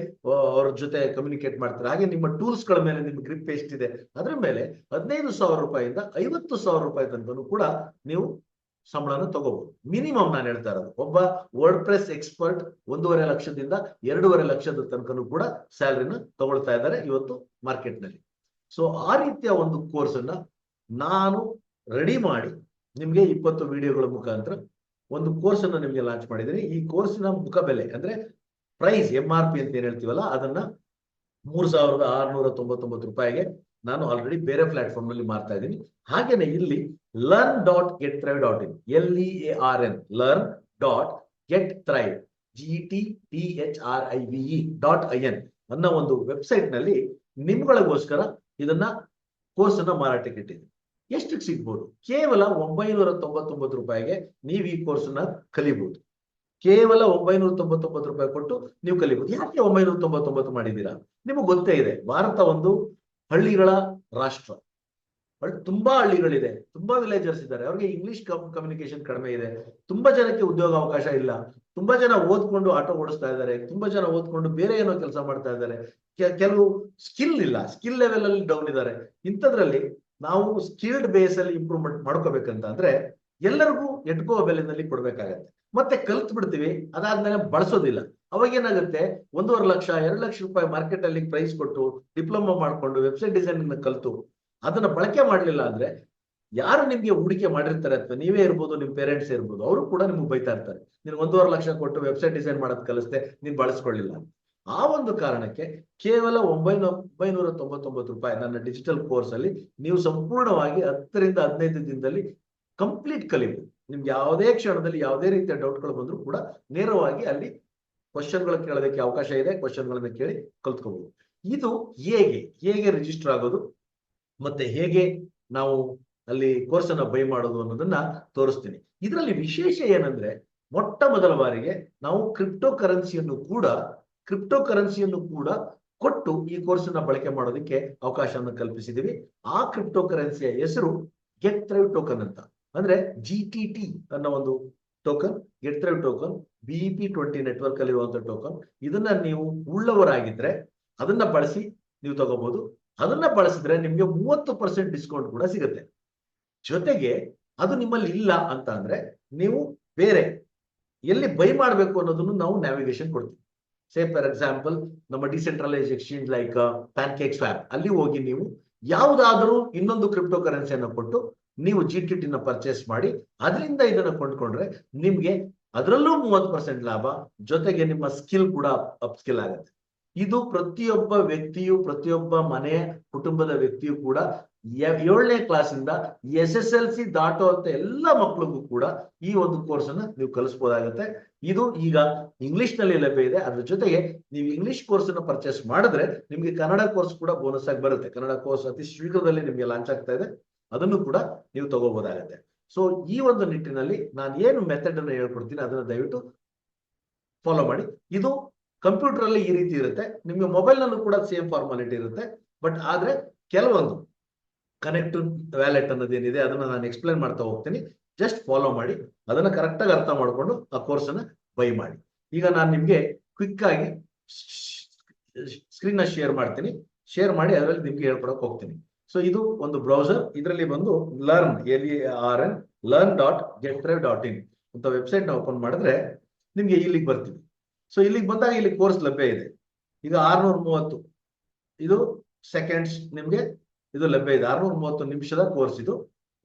Speaker 1: ಅವ್ರ ಜೊತೆ ಕಮ್ಯುನಿಕೇಟ್ ಮಾಡ್ತೀರಾ, ಹಾಗೆ ನಿಮ್ಮ ಟೂಲ್ಸ್ ಗಳ ಮೇಲೆ ನಿಮ್ಮ ಗ್ರಿಪ್ ಎಷ್ಟಿದೆ ಅದರ ಮೇಲೆ 15,000 ರೂಪಾಯಿಂದ 50,000 ರೂಪಾಯಿ ತನಕ ಕೂಡ ನೀವು ಸಂಬಳನ ತಗೋಬಹುದು. ಮಿನಿಮಮ್ ನಾನು ಹೇಳ್ತಾ ಇರೋದು. ಒಬ್ಬ ವರ್ಡ್ ಪ್ರೆಸ್ ಎಕ್ಸ್ಪರ್ಟ್ 1.5 ಲಕ್ಷದಿಂದ 2.5 ಲಕ್ಷದ ತನಕನೂ ಕೂಡ ಸ್ಯಾಲರಿನ ತಗೊಳ್ತಾ ಇದ್ದಾರೆ ಇವತ್ತು ಮಾರ್ಕೆಟ್ ನಲ್ಲಿ. ಸೊ ಆ ರೀತಿಯ ಒಂದು ಕೋರ್ಸ್ ಅನ್ನ ನಾನು ರೆಡಿ ಮಾಡಿ ನಿಮ್ಗೆ 20 ವಿಡಿಯೋಗಳ ಮುಖಾಂತರ ಒಂದು ಕೋರ್ಸ್ ಅನ್ನು ನಿಮ್ಗೆ ಲಾಂಚ್ ಮಾಡಿದ್ದೀನಿ. ಈ ಕೋರ್ಸಿನ ಮುಖಬೆಲೆ ಅಂದ್ರೆ ಪ್ರೈಸ್ MRP ಅಂತ ಏನ್ ಹೇಳ್ತೀವಲ್ಲ, ಅದನ್ನ 3,699 ರೂಪಾಯಿಗೆ ನಾನು ಆಲ್ರೆಡಿ ಬೇರೆ ಪ್ಲಾಟ್ಫಾರ್ಮ್ ನಲ್ಲಿ ಮಾರ್ತಾ ಇದ್ದೀನಿ. ಹಾಗೇನೆ ಇಲ್ಲಿ learn.getthrive.in LEARN learn.getthrive GETTHRIVE.in ಅನ್ನೋ ಒಂದು ವೆಬ್ಸೈಟ್ ನಲ್ಲಿ ನಿಮ್ಗಳಿಗೋಸ್ಕರ ಇದನ್ನ ಕೋರ್ಸ್ ಅನ್ನ ಮಾರಾಟಕ್ಕೆ ಇಟ್ಟಿದ್ದೀನಿ. ಎಷ್ಟಕ್ಕೆ ಸಿಗ್ಬೋದು? ಕೇವಲ 999 ರೂಪಾಯಿಗೆ ನೀವು ಈ ಕೋರ್ಸ್ ಅನ್ನ ಕಲಿಬಹುದು. ಕೇವಲ 999 ರೂಪಾಯಿ ಕೊಟ್ಟು ನೀವು ಕಲಿಬಹುದು. ಯಾಕೆ 999 ಮಾಡಿದ್ದೀರಾ? ನಿಮಗೆ ಗೊತ್ತೇ ಇದೆ, ಭಾರತ ಒಂದು ಹಳ್ಳಿಗಳ ರಾಷ್ಟ್ರ. ತುಂಬಾ ಹಳ್ಳಿಗಳಿದೆ, ತುಂಬಾ ವಿಲೇಜರ್ಸ್ ಇದ್ದಾರೆ, ಅವ್ರಿಗೆ ಇಂಗ್ಲಿಷ್ ಕಮ್ಯುನಿಕೇಶನ್ ಕಡಿಮೆ ಇದೆ, ತುಂಬಾ ಜನಕ್ಕೆ ಉದ್ಯೋಗ ಅವಕಾಶ ಇಲ್ಲ, ತುಂಬಾ ಜನ ಓದ್ಕೊಂಡು ಆಟೋ ಓಡಿಸ್ತಾ ಇದ್ದಾರೆ, ತುಂಬಾ ಜನ ಓದ್ಕೊಂಡು ಬೇರೆ ಏನೋ ಕೆಲಸ ಮಾಡ್ತಾ ಇದ್ದಾರೆ, ಕೆಲವು ಸ್ಕಿಲ್ ಇಲ್ಲ, ಸ್ಕಿಲ್ ಲೆವೆಲ್ ಅಲ್ಲಿ ಡೌನ್ ಇದ್ದಾರೆ. ಇಂಥದ್ರಲ್ಲಿ ನಾವು ಸ್ಕಿಲ್ಡ್ ಬೇಸ್ ಅಲ್ಲಿ ಇಂಪ್ರೂವ್ಮೆಂಟ್ ಮಾಡ್ಕೋಬೇಕಂತ ಅಂದ್ರೆ ಎಲ್ಲರಿಗೂ ಎಟ್ಕೋ ಬೆಲೆನಲ್ಲಿ ಕೊಡ್ಬೇಕಾಗತ್ತೆ. ಮತ್ತೆ ಕಲ್ತ್ ಬಿಡ್ತೀವಿ, ಅದಾದ್ಮೇಲೆ ಬಳಸೋದಿಲ್ಲ. ಅವಾಗ ಏನಾಗುತ್ತೆ, 1.5 ಲಕ್ಷ 2 ಲಕ್ಷ ರೂಪಾಯಿ ಮಾರ್ಕೆಟ್ ಅಲ್ಲಿ ಪ್ರೈಸ್ ಕೊಟ್ಟು ಡಿಪ್ಲೊಮಾ ಮಾಡ್ಕೊಂಡು ವೆಬ್ಸೈಟ್ ಡಿಸೈನಿಂಗ್ ಕಲ್ತು ಅದನ್ನ ಬಳಕೆ ಮಾಡ್ಲಿಲ್ಲ ಅಂದ್ರೆ ಯಾರು ನಿಮ್ಗೆ ಹೂಡಿಕೆ ಮಾಡಿರ್ತಾರೆ, ಅಥವಾ ನೀವೇ ಇರ್ಬೋದು, ನಿಮ್ ಪೇರೆಂಟ್ಸ್ ಇರ್ಬೋದು, ಅವರು ಕೂಡ ನಿಮ್ಗೆ ಬೈತಾ ಇರ್ತಾರೆ, ನೀನ್ 1.5 ಲಕ್ಷ ಕೊಟ್ಟು ವೆಬ್ಸೈಟ್ ಡಿಸೈನ್ ಮಾಡೋದ್ ಕಲಿಸ್ತೆ, ನೀನ್ ಬಳಸ್ಕೊಳ್ಳಿಲ್ಲ. ಆ ಒಂದು ಕಾರಣಕ್ಕೆ ಕೇವಲ 999 ರೂಪಾಯಿ ನನ್ನ ಡಿಜಿಟಲ್ ಕೋರ್ಸ್ ಅಲ್ಲಿ ನೀವು ಸಂಪೂರ್ಣವಾಗಿ 10 ರಿಂದ 15 ದಿನದಲ್ಲಿ ಕಂಪ್ಲೀಟ್ ಕಲಿಬಹುದು. ನಿಮ್ಗೆ ಯಾವುದೇ ಕ್ಷಣದಲ್ಲಿ ಯಾವುದೇ ರೀತಿಯ ಡೌಟ್ಗಳು ಬಂದ್ರು ಕೂಡ ನೇರವಾಗಿ ಅಲ್ಲಿ ಕ್ವಶನ್ಗಳು ಕೇಳೋದಕ್ಕೆ ಅವಕಾಶ ಇದೆ, ಕ್ವಶನ್ಗಳನ್ನ ಕೇಳಿ ಕಲ್ತ್ಕೋಬಹುದು. ಇದು ಹೇಗೆ ರಿಜಿಸ್ಟರ್ ಆಗೋದು ಮತ್ತೆ ಹೇಗೆ ನಾವು ಅಲ್ಲಿ ಕೋರ್ಸ್ ಅನ್ನ ಬೈ ಮಾಡೋದು ಅನ್ನೋದನ್ನ ತೋರಿಸ್ತೀನಿ. ಇದರಲ್ಲಿ ವಿಶೇಷ ಏನಂದ್ರೆ, ಮೊಟ್ಟ ಮೊದಲ ಬಾರಿಗೆ ನಾವು ಕ್ರಿಪ್ಟೋ ಕರೆನ್ಸಿಯನ್ನು ಕೂಡ ಕೊಟ್ಟು ಈ ಕೋರ್ಸ್ ಅನ್ನ ಬಳಕೆ ಮಾಡೋದಕ್ಕೆ ಅವಕಾಶವನ್ನು ಕಲ್ಪಿಸಿದೀವಿ. ಆ ಕ್ರಿಪ್ಟೋ ಕರೆನ್ಸಿಯ ಹೆಸರು ಗೆಟ್ ಥ್ರೈವ್ ಟೋಕನ್ ಅಂತ. ಅಂದ್ರೆ GTT ಅನ್ನೋ ಒಂದು token, get thrive token, BEP20 network ಅಲ್ಲಿ ಇರುವಂತಹ ಟೋಕನ್. ಇದನ್ನ ನೀವು ಉಳ್ಳವರಾಗಿದ್ರೆ ಅದನ್ನ ಬಳಸಿ ನೀವು ತಗೋಬಹುದು. ಅದನ್ನ ಬಳಸಿದ್ರೆ ನಿಮ್ಗೆ 30% ಡಿಸ್ಕೌಂಟ್ ಕೂಡ ಸಿಗುತ್ತೆ. ಜೊತೆಗೆ ಅದು ನಿಮ್ಮಲ್ಲಿ ಇಲ್ಲ ಅಂತ ಅಂದ್ರೆ ನೀವು ಬೇರೆ ಎಲ್ಲಿ ಬೈ ಮಾಡಬೇಕು ಅನ್ನೋದನ್ನು ನಾವು ನ್ಯಾವಿಗೇಷನ್ ಕೊಡ್ತೀವಿ. ಸೇ ಫಾರ್ ಎಕ್ಸಾಂಪಲ್ ನಮ್ಮ decentralise exchange like pancake swap ಅಲ್ಲಿ ಹೋಗಿ ನೀವು ಯಾವುದಾದ್ರೂ ಇನ್ನೊಂದು ಕ್ರಿಪ್ಟೋ ಕರೆನ್ಸಿಯನ್ನು ಕೊಟ್ಟು ನೀವು GTT ನ ಪರ್ಚೇಸ್ ಮಾಡಿ ಅದರಿಂದ ಇದನ್ನ ಕೊಂಡ್ಕೊಂಡ್ರೆ ನಿಮ್ಗೆ ಅದರಲ್ಲೂ 30% ಲಾಭ, ಜೊತೆಗೆ ನಿಮ್ಮ ಸ್ಕಿಲ್ ಕೂಡ ಅಪ್ ಸ್ಕಿಲ್ ಆಗುತ್ತೆ. ಇದು ಪ್ರತಿಯೊಬ್ಬ ವ್ಯಕ್ತಿಯು, ಪ್ರತಿಯೊಬ್ಬ ಮನೆಯ ಕುಟುಂಬದ ವ್ಯಕ್ತಿಯು ಕೂಡ 7ನೇ ಕ್ಲಾಸಿಂದ SSLC ದಾಟೋ ಅಂತ ಎಲ್ಲ ಮಕ್ಕಳಿಗೂ ಕೂಡ ಈ ಒಂದು ಕೋರ್ಸ್ ಅನ್ನ ನೀವು ಕಲಿಸಬಹುದಾಗುತ್ತೆ. ಇದು ಈಗ ಇಂಗ್ಲಿಷ್ ನಲ್ಲಿ ಲಭ್ಯ ಇದೆ. ಅದ್ರ ಜೊತೆಗೆ ನೀವು ಇಂಗ್ಲಿಷ್ ಕೋರ್ಸ್ ಅನ್ನ ಪರ್ಚೇಸ್ ಮಾಡಿದ್ರೆ ನಿಮ್ಗೆ ಕನ್ನಡ ಕೋರ್ಸ್ ಕೂಡ ಬೋನಸ್ ಆಗಿ ಬರುತ್ತೆ. ಕನ್ನಡ ಕೋರ್ಸ್ ಅತಿ ಶೀಘ್ರದಲ್ಲಿ ನಿಮ್ಗೆ ಲಾಂಚ್ ಆಗ್ತಾ ಇದೆ, ಅದನ್ನು ಕೂಡ ನೀವು ತಗೋಬಹುದಾಗುತ್ತೆ. ಸೊ ಈ ಒಂದು ನಿಟ್ಟಿನಲ್ಲಿ ನಾನು ಏನು ಮೆಥಡ್ ಅನ್ನು ಹೇಳ್ಕೊಡ್ತೀನಿ ಅದನ್ನ ದಯವಿಟ್ಟು ಫಾಲೋ ಮಾಡಿ. ಇದು ಕಂಪ್ಯೂಟರ್ ಅಲ್ಲಿ ಈ ರೀತಿ ಇರುತ್ತೆ, ನಿಮ್ಗೆ ಮೊಬೈಲ್ ನಲ್ಲೂ ಕೂಡ ಸೇಮ್ ಫಾರ್ಮಾಲಿಟಿ ಇರುತ್ತೆ. ಬಟ್ ಆದ್ರೆ ಕೆಲವೊಂದು ಕನೆಕ್ಟ್ ವ್ಯಾಲೆಟ್ ಅನ್ನೋದೇನಿದೆ ಅದನ್ನ ನಾನು ಎಕ್ಸ್ಪ್ಲೇನ್ ಮಾಡ್ತಾ ಹೋಗ್ತೀನಿ. ಜಸ್ಟ್ ಫಾಲೋ ಮಾಡಿ, ಅದನ್ನ ಕರೆಕ್ಟ್ ಆಗಿ ಅರ್ಥ ಮಾಡ್ಕೊಂಡು ಆ ಕೋರ್ಸ್ ಅನ್ನ ಬೈ ಮಾಡಿ. ಈಗ ನಾನು ನಿಮ್ಗೆ ಕ್ವಿಕ್ ಆಗಿ ಸ್ಕ್ರೀನ್ ನ ಶೇರ್ ಮಾಡ್ತೀನಿ. ಶೇರ್ ಮಾಡಿ ಅದರಲ್ಲಿ ನಿಮ್ಗೆ ಹೇಳ್ಕೊಡಕ್ ಹೋಗ್ತೀನಿ. ಸೊ ಇದು ಒಂದು ಬ್ರೌಸರ್, ಇದರಲ್ಲಿ ಬಂದು LEARN learn.getdrive.in ಅಂತ ವೆಬ್ಸೈಟ್ ನ ಓಪನ್ ಮಾಡಿದ್ರೆ ನಿಮ್ಗೆ ಇಲ್ಲಿಗೆ ಬರ್ತೀವಿ. ಸೊ ಇಲ್ಲಿಗೆ ಬಂದಾಗ ಇಲ್ಲಿ ಕೋರ್ಸ್ ಲಭ್ಯ ಇದೆ. ಈಗ 630 ಇದು ಸೆಕೆಂಡ್ಸ್ ನಿಮ್ಗೆ ಇದು ಲಭ್ಯ ಇದೆ. 630 ನಿಮಿಷದ ಕೋರ್ಸ್ ಇದು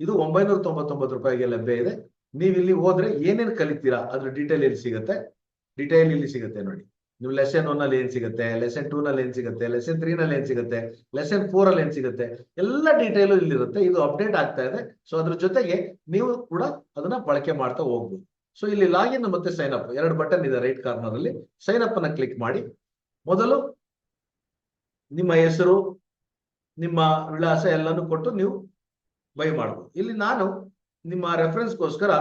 Speaker 1: 999 ರೂಪಾಯಿಗೆ ಲಭ್ಯ ಇದೆ. ನೀವು ಇಲ್ಲಿ ಹೋದ್ರೆ ಏನೇನು ಕಲಿತೀರಾ ಅದ್ರ ಡೀಟೇಲ್ ಇಲ್ಲಿ ಸಿಗುತ್ತೆ. ಡೀಟೇಲ್ ಇಲ್ಲಿ ಸಿಗುತ್ತೆ ನೋಡಿ. ನೀವು ಲೆಸನ್ 1 ಅಲ್ಲಿ ಏನ್ ಸಿಗುತ್ತೆ, ಲೆಸನ್ 2 ನಲ್ಲಿ ಏನ್ ಸಿಗುತ್ತೆ, ಲೆಸನ್ 3 ನಲ್ಲಿ ಏನ್ ಸಿಗುತ್ತೆ, ಲೆಸನ್ 4 ಅಲ್ಲಿ ಏನ್ ಸಿಗುತ್ತೆ, ಎಲ್ಲ ಡೀಟೇಲು ಇಲ್ಲಿರುತ್ತೆ. ಇದು ಅಪ್ಡೇಟ್ ಆಗ್ತಾ ಇದೆ. ಸೊ ಅದ್ರ ಜೊತೆಗೆ ನೀವು ಕೂಡ ಅದನ್ನ ಬಳಕೆ ಮಾಡ್ತಾ ಹೋಗ್ಬೋದು. ಸೊ ಇಲ್ಲಿ ಲಾಗಿನ್ ಮತ್ತೆ ಸೈನ್ ಅಪ್ 2 ಬಟನ್ ಇದೆ ರೈಟ್ ಕಾರ್ನರ್ ಅಲ್ಲಿ. ಸೈನ್ ಅಪ್ ಅನ್ನ ಕ್ಲಿಕ್ ಮಾಡಿ ಮೊದಲು ನಿಮ್ಮ ಹೆಸರು, ನಿಮ್ಮ ವಿಳಾಸ ಎಲ್ಲಾನು ಕೊಟ್ಟು ನೀವು ಬೈ ಮಾಡ್ಬೋದು. ಇಲ್ಲಿ ನಾನು ನಿಮ್ಮ ರೆಫರೆನ್ಸ್ಗೋಸ್ಕರ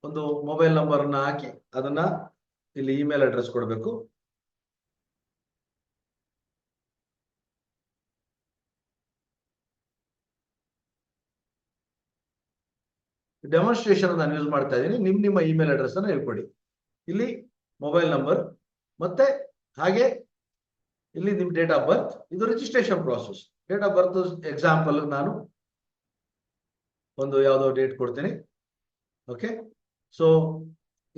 Speaker 1: ಒಂದು ಮೊಬೈಲ್ ನಂಬರ್ ಅನ್ನ ಹಾಕಿ ಅದನ್ನ ಇಲ್ಲಿ ಇಮೇಲ್ ಅಡ್ರೆಸ್ ಕೊಡಬೇಕು. ಡೆಮಾನ್ಸ್ಟ್ರೇಷನ್ ನಾನು ಯೂಸ್ ಮಾಡ್ತಾ ಇದ್ದೀನಿ. ನಿಮ್ಮ ಇಮೇಲ್ ಅಡ್ರೆಸ್ ಅನ್ನ ಹೇಳ್ಕೊಡಿ. ಇಲ್ಲಿ ಮೊಬೈಲ್ ನಂಬರ್ ಮತ್ತೆ ಹಾಗೆ ಇಲ್ಲಿ ನಿಮ್ ಡೇಟ್ ಆಫ್ ಬರ್ತ್. ಇದು registration process. Date of birth example ನಾನು ಒಂದು ಯಾವುದೋ ಡೇಟ್ ಕೊಡ್ತೀನಿ. ಓಕೆ, ಸೊ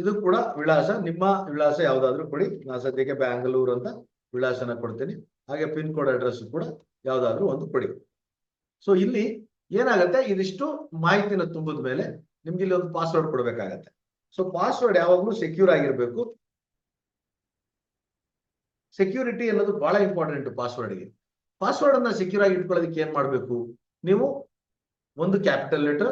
Speaker 1: ಇದು ಕೂಡ ವಿಳಾಸ, ನಿಮ್ಮ ವಿಳಾಸ ಯಾವ್ದಾದ್ರು ಕೊಡಿ. ನಾನು ಸದ್ಯಕ್ಕೆ ಬ್ಯಾಂಗ್ಳೂರ್ ಅಂತ ವಿಳಾಸನ ಕೊಡ್ತೀನಿ. ಹಾಗೆ ಪಿನ್ ಕೋಡ್ ಅಡ್ರೆಸ್ ಕೂಡ ಯಾವ್ದಾದ್ರು ಒಂದು ಕೊಡಿ. ಸೊ ಇಲ್ಲಿ ಏನಾಗುತ್ತೆ, ಇದಿಷ್ಟು ಮಾಹಿತಿನ ತುಂಬಿದ ಮೇಲೆ ನಿಮ್ಗೆ ಇಲ್ಲಿ ಒಂದು ಪಾಸ್ವರ್ಡ್ ಕೊಡ್ಬೇಕಾಗತ್ತೆ. ಸೊ ಪಾಸ್ವರ್ಡ್ ಯಾವಾಗ್ಲೂ ಸೆಕ್ಯೂರ್ ಆಗಿರ್ಬೇಕು. ಸೆಕ್ಯೂರಿಟಿ ಅನ್ನೋದು ಬಹಳ ಇಂಪಾರ್ಟೆಂಟ್ ಪಾಸ್ವರ್ಡ್ಗೆ. ಪಾಸ್ವರ್ಡ್ ಅನ್ನ ಸೆಕ್ಯೂರ್ ಆಗಿ ಇಟ್ಕೊಳ್ಳೋದಕ್ಕೆ ಏನ್ ಮಾಡ್ಬೇಕು, ನೀವು ಒಂದು ಕ್ಯಾಪಿಟಲ್ ಲೆಟರ್,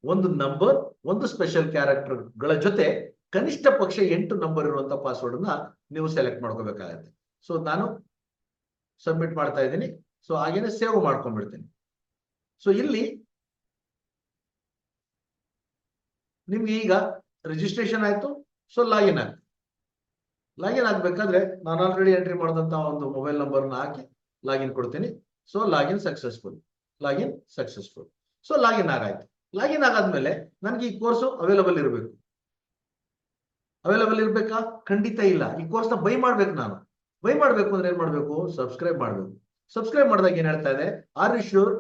Speaker 1: ಒಂದು ನಂಬರ್, ಒಂದು ಸ್ಪೆಷಲ್ ಕ್ಯಾರೆಕ್ಟರ್ ಗಳ ಜೊತೆ ಕನಿಷ್ಠ ಪಕ್ಷ 8 ನಂಬರ್ ಇರುವಂತ ಪಾಸ್ವರ್ಡ್ ಅನ್ನ ನೀವು ಸೆಲೆಕ್ಟ್ ಮಾಡ್ಕೋಬೇಕಾಗತ್ತೆ. ಸೊ ನಾನು ಸಬ್ಮಿಟ್ ಮಾಡ್ತಾ ಇದ್ದೀನಿ. ಸೊ ಹಾಗೇನೆ ಸೇವ್ ಮಾಡ್ಕೊಂಡ್ಬಿಡ್ತೀನಿ. ಸೊ ಇಲ್ಲಿ ನಿಮ್ಗೆ ಈಗ ರಿಜಿಸ್ಟ್ರೇಷನ್ ಆಯ್ತು. ಸೊ ಲಾಗಿನ್ ಆಗ್ತದೆ. ಲಾಗಿನ್ ಆಗ್ಬೇಕಾದ್ರೆ ನಾನು ಆಲ್ರೆಡಿ ಎಂಟ್ರಿ ಮಾಡಿದಂತ ಒಂದು ಮೊಬೈಲ್ ನಂಬರ್ನ ಹಾಕಿ ಲಾಗಿನ್ ಕೊಡ್ತೀನಿ. So login successful, login successful. So login ಆಗಾಯ್ತು. ಲಾಗಿನ್ ಆಗಾದ್ಮೇಲೆ ನನಗೆ ಈ ಕೋರ್ಸು ಅವೈಲಬಲ್ ಇರಬೇಕು. ಅವೈಲಬಲ್ ಇರ್ಬೇಕಾ? ಖಂಡಿತ ಇಲ್ಲ. ಈ ಕೋರ್ಸ್ ನ ಬೈ ಮಾಡ್ಬೇಕು. ನಾನು ಬೈ ಮಾಡ್ಬೇಕು ಅಂದ್ರೆ ಏನ್ ಮಾಡ್ಬೇಕು, ಸಬ್ಸ್ಕ್ರೈಬ್ ಮಾಡ್ಬೇಕು. ಸಬ್ಸ್ಕ್ರೈಬ್ ಮಾಡಿದಾಗ ಏನ್ ಹೇಳ್ತಾ ಇದೆ, are you sure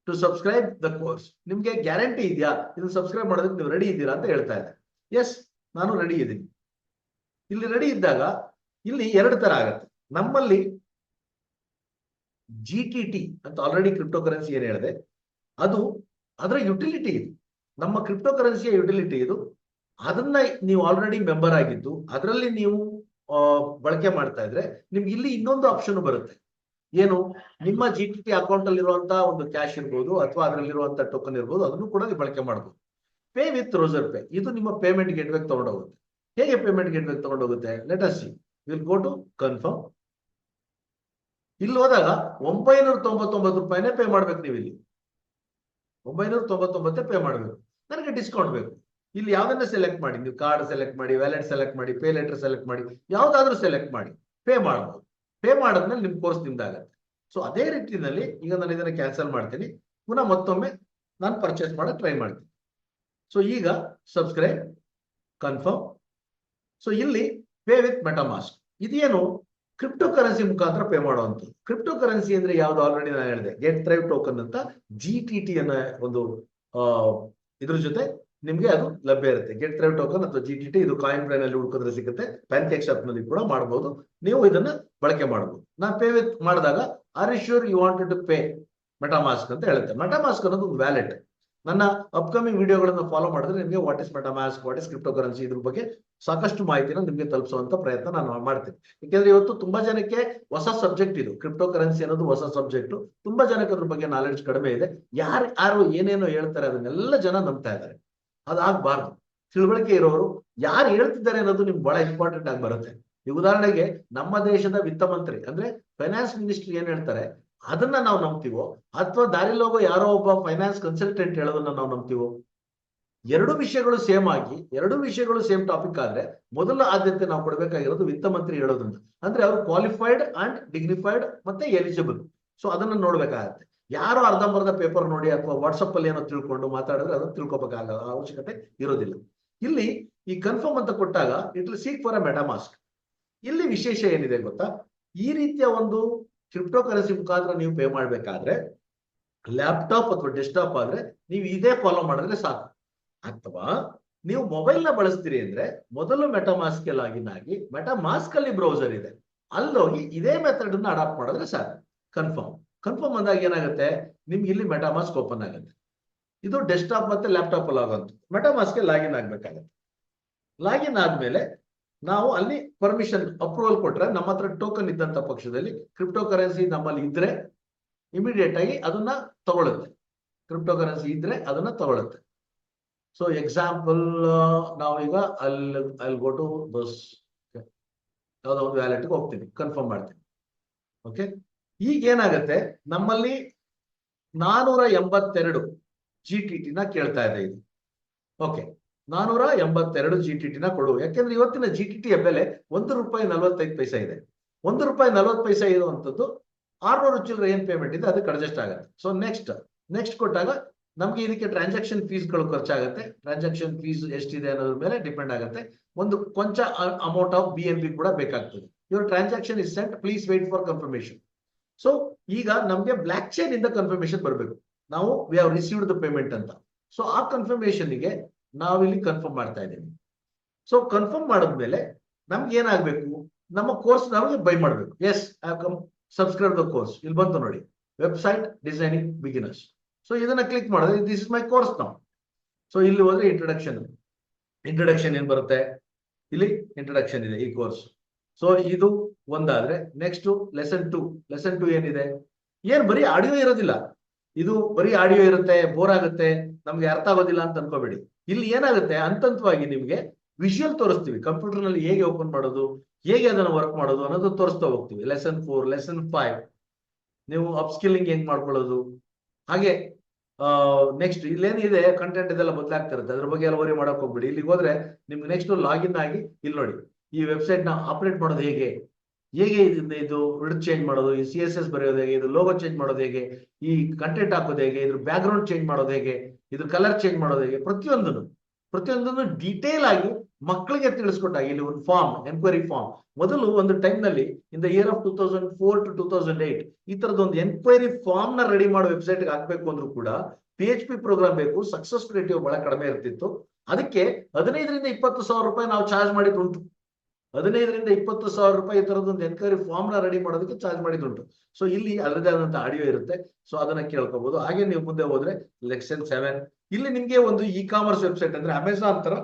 Speaker 1: to subscribe the course? ನಿಮ್ಗೆ ಗ್ಯಾರಂಟಿ ಇದೆಯಾ ಇದನ್ನ ಸಬ್ಸ್ಕ್ರೈಬ್ ಮಾಡೋದಕ್ಕೆ ನೀವು ರೆಡಿ ಇದ್ದೀರಾ ಅಂತ ಹೇಳ್ತಾ ಇದೆ. ಎಸ್, ನಾನು ರೆಡಿ ಇದ್ದೀನಿ. ಇಲ್ಲಿ ರೆಡಿ ಇದ್ದಾಗ ಇಲ್ಲಿ 2 ತರ ಆಗತ್ತೆ. ನಮ್ಮಲ್ಲಿ GTT ಅಂತ ಆಲ್ರೆಡಿ ಕ್ರಿಪ್ಟೋ ಕರೆನ್ಸಿ ಏನ್ ಹೇಳಿದೆ, ಅದು ಅದರ ಯುಟಿಲಿಟಿ ಇದು. ನಮ್ಮ ಕ್ರಿಪ್ಟೋ ಕರೆನ್ಸಿಯ ಯುಟಿಲಿಟಿ ಇದು. ಅದನ್ನ ನೀವು ಆಲ್ರೆಡಿ ಮೆಂಬರ್ ಆಗಿದ್ದು ಅದರಲ್ಲಿ ನೀವು ಬಳಕೆ ಮಾಡ್ತಾ ಇದ್ರೆ ನಿಮ್ಗೆ ಇಲ್ಲಿ ಇನ್ನೊಂದು ಆಪ್ಷನ್ ಬರುತ್ತೆ. ಏನು, ನಿಮ್ಮ GTT ಅಕೌಂಟ್ ಅಲ್ಲಿ ಇರುವಂತಹ ಒಂದು ಕ್ಯಾಶ್ ಇರ್ಬೋದು ಅಥವಾ ಅದರಲ್ಲಿರುವಂತಹ ಟೋಕನ್ ಇರ್ಬೋದು, ಅದನ್ನು ಕೂಡ ನೀವು ಬಳಕೆ ಮಾಡಬಹುದು. ಪೇ ವಿತ್ ರೋಸರ್ ಪೇ, ಇದು ನಿಮ್ಮ ಪೇಮೆಂಟ್ ಗೇಟ್ವೇ ತಗೊಂಡೋಗುತ್ತೆ. ಹೇಗೆ ಪೇಮೆಂಟ್ ಗೇಟ್ವೇ ತಗೊಂಡೋಗುತ್ತೆ, let us see. Will go to confirm. ಇಲ್ಲಿ ಹೋದಾಗ 999 ರೂಪಾಯಿನೇ ಪೇ ಮಾಡ್ಬೇಕು. ನೀವು ಇಲ್ಲಿ 999 ಪೇ ಮಾಡ್ಬೇಕು. ನನಗೆ ಡಿಸ್ಕೌಂಟ್ ಬೇಕು. ಇಲ್ಲಿ ಯಾವ್ದನ್ನ ಸೆಲೆಕ್ಟ್ ಮಾಡಿ, ನೀವು ಕಾರ್ಡ್ ಸೆಲೆಕ್ಟ್ ಮಾಡಿ, ವ್ಯಾಲೆಟ್ ಸೆಲೆಕ್ಟ್ ಮಾಡಿ, ಪೇ ಲೆಟರ್ ಸೆಲೆಕ್ಟ್ ಮಾಡಿ, ಯಾವ್ದಾದ್ರು ಸೆಲೆಕ್ಟ್ ಮಾಡಿ ಪೇ ಮಾಡಬಹುದು. ಪೇ ಮಾಡಿದ್ಮೇಲೆ ನಿಮ್ ಕೋರ್ಸ್ ನಿಮ್ದಾಗತ್ತೆ. ಸೊ ಅದೇ ರೀತಿಯಲ್ಲಿ ಈಗ ನಾನು ಇದನ್ನ ಕ್ಯಾನ್ಸಲ್ ಮಾಡ್ತೀನಿ. ಪುನಃ ಮತ್ತೊಮ್ಮೆ ನಾನು ಪರ್ಚೇಸ್ ಮಾಡಕ್ ಟ್ರೈ ಮಾಡ್ತೀನಿ. ಸೊ ಈಗ ಸಬ್ಸ್ಕ್ರೈಬ್, ಕನ್ಫರ್ಮ್. ಸೊ ಇಲ್ಲಿ ಪೇ ವಿತ್ ಮೆಟಾಮಾಸ್ಕ್. ಇದೇನು, ಕ್ರಿಪ್ಟೋ ಕರೆನ್ಸಿ ಮುಖಾಂತರ ಪೇ ಮಾಡುವಂಥದ್ದು. ಕ್ರಿಪ್ಟೋ ಕರೆನ್ಸಿ ಅಂದ್ರೆ ಯಾವ್ದು, ಆಲ್ರೆಡಿ ನಾನು ಹೇಳಿದೆ, ಗೆಟ್ ಡ್ರೈವ್ ಟೋಕನ್ ಅಂತ GTT ಅನ್ನ ಒಂದು ಇದ್ರ ಜೊತೆ ನಿಮ್ಗೆ ಅದು ಲಭ್ಯ ಇರುತ್ತೆ. ಗೆಟ್ ಡ್ರೈವ್ ಟೋಕನ್ ಅಥವಾ GTT, ಇದು ಕಾಯಿನ್ ಪ್ಲೇನ್ ಅಲ್ಲಿ ಹುಡುಕಿದ್ರೆ ಸಿಗುತ್ತೆ. ಪ್ಯಾನ್ಕೇಕ್ ಶಾಪ್ ನಲ್ಲಿ ಕೂಡ ಮಾಡಬಹುದು. ನೀವು ಇದನ್ನ ಬಳಕೆ ಮಾಡಬಹುದು. ನಾನು ಪೇ ವಿತ್ ಮಾಡಿದಾಗ are you sure you wanted to pay MetaMask ಅಂತ ಹೇಳುತ್ತೆ. ಮೆಟಾಮಾಸ್ಕ್ ಅನ್ನೋದು ಒಂದು ವ್ಯಾಲೆಟ್. ನನ್ನ ಅಪ್ಕಮಿಂಗ್ ವಿಡಿಯೋಗಳನ್ನ ಫಾಲೋ ಮಾಡಿದ್ರೆ ನಿಮಗೆ what is MetaMask, what is crypto currency, ಇದ್ರ ಬಗ್ಗೆ ಸಾಕಷ್ಟು ಮಾಹಿತಿನ ನಿಮ್ಗೆ ತಲುಪಿಸುವಂತ ಪ್ರಯತ್ನ ನಾನು ಮಾಡ್ತೀನಿ. ಯಾಕೆಂದ್ರೆ ಇವತ್ತು ತುಂಬಾ ಜನಕ್ಕೆ ಹೊಸ ಸಬ್ಜೆಕ್ಟ್ ಇದು. ಕ್ರಿಪ್ಟೋ ಕರೆನ್ಸಿ ಅನ್ನೋದು ಹೊಸ ಸಬ್ಜೆಕ್ಟ್. ತುಂಬಾ ಜನಕ್ಕೆ ಅದ್ರ ಬಗ್ಗೆ ನಾಲೆಡ್ಜ್ ಕಡಿಮೆ ಇದೆ. ಯಾರು ಏನೇನೋ ಹೇಳ್ತಾರೆ ಅದನ್ನೆಲ್ಲ ಜನ ನಂಬ್ತಾ ಇದ್ದಾರೆ. ಅದಾಗಬಾರ್ದು. ತಿಳುವಳಿಕೆ ಇರೋರು ಯಾರು ಹೇಳ್ತಿದ್ದಾರೆ ಅನ್ನೋದು ನಿಮ್ಗೆ ಬಹಳ ಇಂಪಾರ್ಟೆಂಟ್ ಆಗಿ ಬರುತ್ತೆ. ಈ ಉದಾಹರಣೆಗೆ ನಮ್ಮ ದೇಶದ ವಿತ್ತ ಮಂತ್ರಿ ಅಂದ್ರೆ ಫೈನಾನ್ಸ್ ಮಿನಿಸ್ಟ್ರಿ ಏನ್ ಹೇಳ್ತಾರೆ ಅದನ್ನ ನಾವು ನಂಬ್ತೀವೋ, ಅಥವಾ ದಾರಿಲಿ ಹೋಗೋ ಯಾರೋ ಒಬ್ಬ ಫೈನಾನ್ಸ್ ಕನ್ಸಲ್ಟೆಂಟ್ ಹೇಳೋದನ್ನ ನಾವು ನಂಬ್ತೀವೋ? 2 ವಿಷಯಗಳು ಸೇಮ್ ಆಗಿ, 2 ವಿಷಯಗಳು ಸೇಮ್ ಟಾಪಿಕ್ ಆದ್ರೆ ಮೊದಲ ಆದ್ಯತೆ ನಾವು ಕೊಡ್ಬೇಕಾಗಿರೋದು ವಿತ್ತ ಮಂತ್ರಿ ಹೇಳೋದ್ರಿಂದ. ಅಂದ್ರೆ ಅವರು ಕ್ವಾಲಿಫೈಡ್ ಅಂಡ್ ಡಿಗ್ನಿಫೈಡ್ ಮತ್ತೆ ಎಲಿಜಿಬಲ್. ಸೊ ಅದನ್ನ ನೋಡ್ಬೇಕಾಗತ್ತೆ. ಯಾರೋ ಅರ್ಧಂಬರ್ಧ ಪೇಪರ್ ನೋಡಿ ಅಥವಾ ವಾಟ್ಸಪ್ ಅಲ್ಲಿ ಏನೋ ತಿಳ್ಕೊಂಡು ಮಾತಾಡಿದ್ರೆ ಅದನ್ನ ತಿಳ್ಕೊಬೇಕಾಗಲ್ಲ, ಅವಶ್ಯಕತೆ ಇರೋದಿಲ್ಲ. ಇಲ್ಲಿ ಈ ಕನ್ಫರ್ಮ್ ಅಂತ ಕೊಟ್ಟಾಗ it will seek for a MetaMask. ಇಲ್ಲಿ ವಿಶೇಷ ಏನಿದೆ ಗೊತ್ತಾ, ಈ ರೀತಿಯ ಒಂದು ಕ್ರಿಪ್ಟೋ ಕರೆನ್ಸಿ ಮುಖಾಂತರ ನೀವು ಪೇ ಮಾಡ್ಬೇಕಾದ್ರೆ ಲ್ಯಾಪ್ಟಾಪ್ ಅಥವಾ ಡೆಸ್ಕ್ಟಾಪ್ ಆದ್ರೆ ನೀವು ಇದೇ ಫಾಲೋ ಮಾಡಿದ್ರೆ ಸಾಕು. ಅಥವಾ ನೀವು ಮೊಬೈಲ್ ನ ಬಳಸ್ತೀರಿ ಅಂದ್ರೆ ಮೊದಲು ಮೆಟಾಮಾಸ್ಕ್ ಲಾಗಿನ್ ಆಗಿ, ಮೆಟಾಮಾಸ್ಕ್ ಅಲ್ಲಿ ಬ್ರೌಸರ್ ಇದೆ, ಅಲ್ಲೋಗಿ ಇದೇ ಮೆಥಡ್ ಅನ್ನ ಅಡಾಪ್ಟ್ ಮಾಡಿದ್ರೆ ಸಾಕು. ಕನ್ಫರ್ಮ್ ಅಂದಾಗ ಏನಾಗುತ್ತೆ, ನಿಮ್ಗೆ ಇಲ್ಲಿ ಮೆಟಾಮಾಸ್ಕ್ ಓಪನ್ ಆಗುತ್ತೆ. ಇದು ಡೆಸ್ಕ್ಟಾಪ್ ಮತ್ತೆ ಲ್ಯಾಪ್ಟಾಪ್ ಅಲ್ಲಿ ಆಗೋದು. MetaMask login ಆಗ್ಬೇಕಾಗತ್ತೆ. ಲಾಗಿನ್ ಆದ್ಮೇಲೆ ನಾವು ಅಲ್ಲಿ ಪರ್ಮಿಷನ್ ಅಪ್ರೂವಲ್ ಕೊಟ್ರೆ, ನಮ್ಮ ಹತ್ರ ಟೋಕನ್ ಇದ್ದಂತ ಪಕ್ಷದಲ್ಲಿ ಕ್ರಿಪ್ಟೋ ಕರೆನ್ಸಿ ನಮ್ಮಲ್ಲಿ ಇದ್ರೆ ಇಮಿಡಿಯೇಟ್ ಆಗಿ ಅದನ್ನ ತಗೊಳುತ್ತೆ. ಕ್ರಿಪ್ಟೋ ಕರೆನ್ಸಿ ಇದ್ರೆ ಅದನ್ನ ತಗೊಳುತ್ತೆ. ಸೊ ಎಕ್ಸಾಂಪಲ್ ನಾವೀಗ ಅಲ್ಲಿ ಗೋ ಟು ಬಸ್ ಯಾವ್ದೋ ಒಂದು ವ್ಯಾಲೆಟ್ಗೆ ಹೋಗ್ತೀನಿ, ಕನ್ಫರ್ಮ್ ಮಾಡ್ತೀನಿ. ಓಕೆ, ಈಗ ಏನಾಗುತ್ತೆ, ನಮ್ಮಲ್ಲಿ 482 GTT ನ ಕೇಳ್ತಾ ಇದೆ ಇದು. ಓಕೆ, 482 GTT ನ ಕೊಡು. ಯಾಕೆಂದ್ರೆ ಇವತ್ತಿನ GTT ಯ ಬೆಲೆ ₹1.45 ಇದೆ. ₹1.40 ಇರುವಂತದ್ದು 600 ಚಿಲ್ಲರೆ ಏನ್ ಪೇಮೆಂಟ್ ಇದೆ ಅದಕ್ಕೆ ಅಡ್ಜಸ್ಟ್ ಆಗುತ್ತೆ. ಸೊ ನೆಕ್ಸ್ಟ್ ಕೊಟ್ಟಾಗ ನಮ್ಗೆ ಇದಕ್ಕೆ ಟ್ರಾನ್ಸಾಕ್ಷನ್ ಫೀಸ್ಗಳು ಖರ್ಚಾಗುತ್ತೆ. ಟ್ರಾನ್ಸಾಕ್ಷನ್ ಫೀಸ್ ಎಷ್ಟಿದೆ ಅನ್ನೋದ್ರ ಮೇಲೆ ಡಿಪೆಂಡ್ ಆಗುತ್ತೆ. ಒಂದು ಕೊಂಚ ಅಮೌಂಟ್ ಆಫ್ BNB ಕೂಡ ಬೇಕಾಗ್ತದೆ. Your transaction is sent, please wait for confirmation. So ಈಗ ನಮ್ಗೆ ಬ್ಲಾಕ್ ಚೈನ್ ಇಂದ ಕನ್ಫರ್ಮೇಶನ್ ಬರಬೇಕು, ನಾವು we have received the payment ಅಂತ. ಸೊ ಆ ಕನ್ಫರ್ಮೇಶನ್ಗೆ ನಾವಿಲ್ಲಿ ಕನ್ಫರ್ಮ್ ಮಾಡ್ತಾ ಇದ್ದೀವಿ. ಸೊ ಕನ್ಫರ್ಮ್ ಮಾಡಿದ್ಮೇಲೆ ನಮ್ಗೆ ಏನಾಗಬೇಕು, ನಮ್ಮ ಕೋರ್ಸ್ ನಮಗೆ ಬೈ ಮಾಡಬೇಕು. Yes, I have come subscribe the course. ಇಲ್ಲಿ ಬಂತು ನೋಡಿ, ವೆಬ್ಸೈಟ್ ಡಿಸೈನಿಂಗ್ ಬಿಗಿನರ್ಸ್. ಸೊ ಇದನ್ನ ಕ್ಲಿಕ್ ಮಾಡಿದ್ರೆ ದಿಸ್ ಇಸ್ ಮೈ ಕೋರ್ಸ್ ನಾವು. ಸೊ ಇಲ್ಲಿ ಹೋದ್ರೆ ಇಂಟ್ರಡಕ್ಷನ್ ಏನ್ ಬರುತ್ತೆ, ಇಲ್ಲಿ ಇಂಟ್ರಡಕ್ಷನ್ ಇದೆ ಈ ಕೋರ್ಸ್. ಸೊ ಇದು ಒಂದಾದ್ರೆ ನೆಕ್ಸ್ಟ್ ಲೆಸನ್ 2 ಏನಿದೆ, ಏನ್ ಬರೀ ಆಡಿಯೋ ಇರೋದಿಲ್ಲ. ಇದು ಬರೀ ಆಡಿಯೋ ಇರುತ್ತೆ, ಬೋರ್ ಆಗುತ್ತೆ, ನಮ್ಗೆ ಅರ್ಥ ಆಗೋದಿಲ್ಲ ಅಂತ ಅನ್ಕೋಬೇಡಿ. ಇಲ್ಲಿ ಏನಾಗುತ್ತೆ, ಹಂತವಾಗಿ ನಿಮ್ಗೆ ವಿಜುವಲ್ ತೋರಿಸ್ತೀವಿ. ಕಂಪ್ಯೂಟರ್ ನಲ್ಲಿ ಹೇಗೆ ಓಪನ್ ಮಾಡೋದು, ಹೇಗೆ ಅದನ್ನ ವರ್ಕ್ ಮಾಡೋದು ಅನ್ನೋದು ತೋರಿಸ್ತಾ ಹೋಗ್ತೀವಿ. ಲೆಸನ್ 4, ಲೆಸನ್ 5 ನೀವು ಅಪ್ಸ್ಕಿಲ್ಲಿಂಗ್ ಹೆಂಗ್ ಮಾಡ್ಕೊಳ್ಳೋದು. ಹಾಗೆ ನೆಕ್ಸ್ಟ್ ಇಲ್ಲೇನಿದೆ ಕಂಟೆಂಟ್ ಇದೆಲ್ಲ ಬದಲಾಗ್ತಾ ಇರುತ್ತೆ, ಅದ್ರ ಬಗ್ಗೆ ಎಲ್ಲ ವರಿ ಮಾಡಕ್ ಹೋಗ್ಬಿಡಿ. ಇಲ್ಲಿಗೆ ಹೋದ್ರೆ ನಿಮ್ಗೆ ನೆಕ್ಸ್ಟ್ ಲಾಗಿನ್ ಆಗಿ ಇಲ್ಲಿ ನೋಡಿ, ಈ ವೆಬ್ಸೈಟ್ ನ ಆಪರೇಟ್ ಮಾಡೋದು ಹೇಗೆ ಇದು ಚೇಂಜ್ ಮಾಡೋದು, ಈ CSS ಬರೆಯೋದು ಹೇಗೆ, ಇದು ಲೋಗೋ ಚೇಂಜ್ ಮಾಡೋದು ಹೇಗೆ, ಈ ಕಂಟೆಂಟ್ ಹಾಕೋದು ಹೇಗೆ, ಇದ್ರ ಬ್ಯಾಕ್ ಗ್ರೌಂಡ್ ಚೇಂಜ್ ಮಾಡೋದು ಹೇಗೆ, ಇದ್ರ ಕಲರ್ ಚೇಂಜ್ ಮಾಡೋದು ಹೇಗೆ, ಪ್ರತಿಯೊಂದನ್ನು ಡೀಟೇಲ್ ಆಗಿ ಮಕ್ಕಳಿಗೆ ತಿಳಿಸ್ಕೊಟ್ಟಾಗ ಇಲ್ಲಿ ಒಂದು ಫಾರ್ಮ್, ಎನ್ಕ್ವೈರಿ ಫಾರ್ಮ್. ಮೊದಲು ಒಂದು ಟೈಮ್ ನಲ್ಲಿ in the year of 2004 to 2008 ಈ ತರದ ಒಂದು ಎನ್ಕ್ವೈರಿ ಫಾರ್ಮ್ ನ ರೆಡಿ ಮಾಡೋ ವೆಬ್ಸೈಟ್ ಹಾಕ್ಬೇಕು ಅಂದ್ರೂ ಕೂಡ PHP ಪ್ರೋಗ್ರಾಮ್ ಬೇಕು, ಸಕ್ಸಸ್ ರೇಟಿಯೋ ಬಹಳ ಕಡಿಮೆ ಇರ್ತಿತ್ತು. ಅದಕ್ಕೆ 15,000 to 20,000 ರೂಪಾಯಿ ನಾವು ಚಾರ್ಜ್ ಮಾಡಿದ್ದುಂಟು. 15,000 to 20,000 ರೂಪಾಯಿ ಈ ತರದೊಂದು ಎನ್ಕ್ವೈರಿ ಫಾರ್ಮ್ ನ ರೆಡಿ ಮಾಡೋದಕ್ಕೆ ಚಾರ್ಜ್ ಮಾಡಿದ್ದುಂಟು. ಸೊ ಇಲ್ಲಿ ಅದರದೇ ಆದಂತ ಆಡಿಯೋ ಇರುತ್ತೆ, ಸೊ ಅದನ್ನ ಕೇಳ್ಕೋಬಹುದು. ಹಾಗೆ ನೀವು ಮುಂದೆ ಹೋದ್ರೆ ಲೆಸನ್ 7 ಇಲ್ಲಿ ನಿಮ್ಗೆ ಒಂದು ಇ-ಕಾಮರ್ಸ್ ವೆಬ್ಸೈಟ್ ಅಂದ್ರೆ ಅಮೆಝಾನ್ ತರ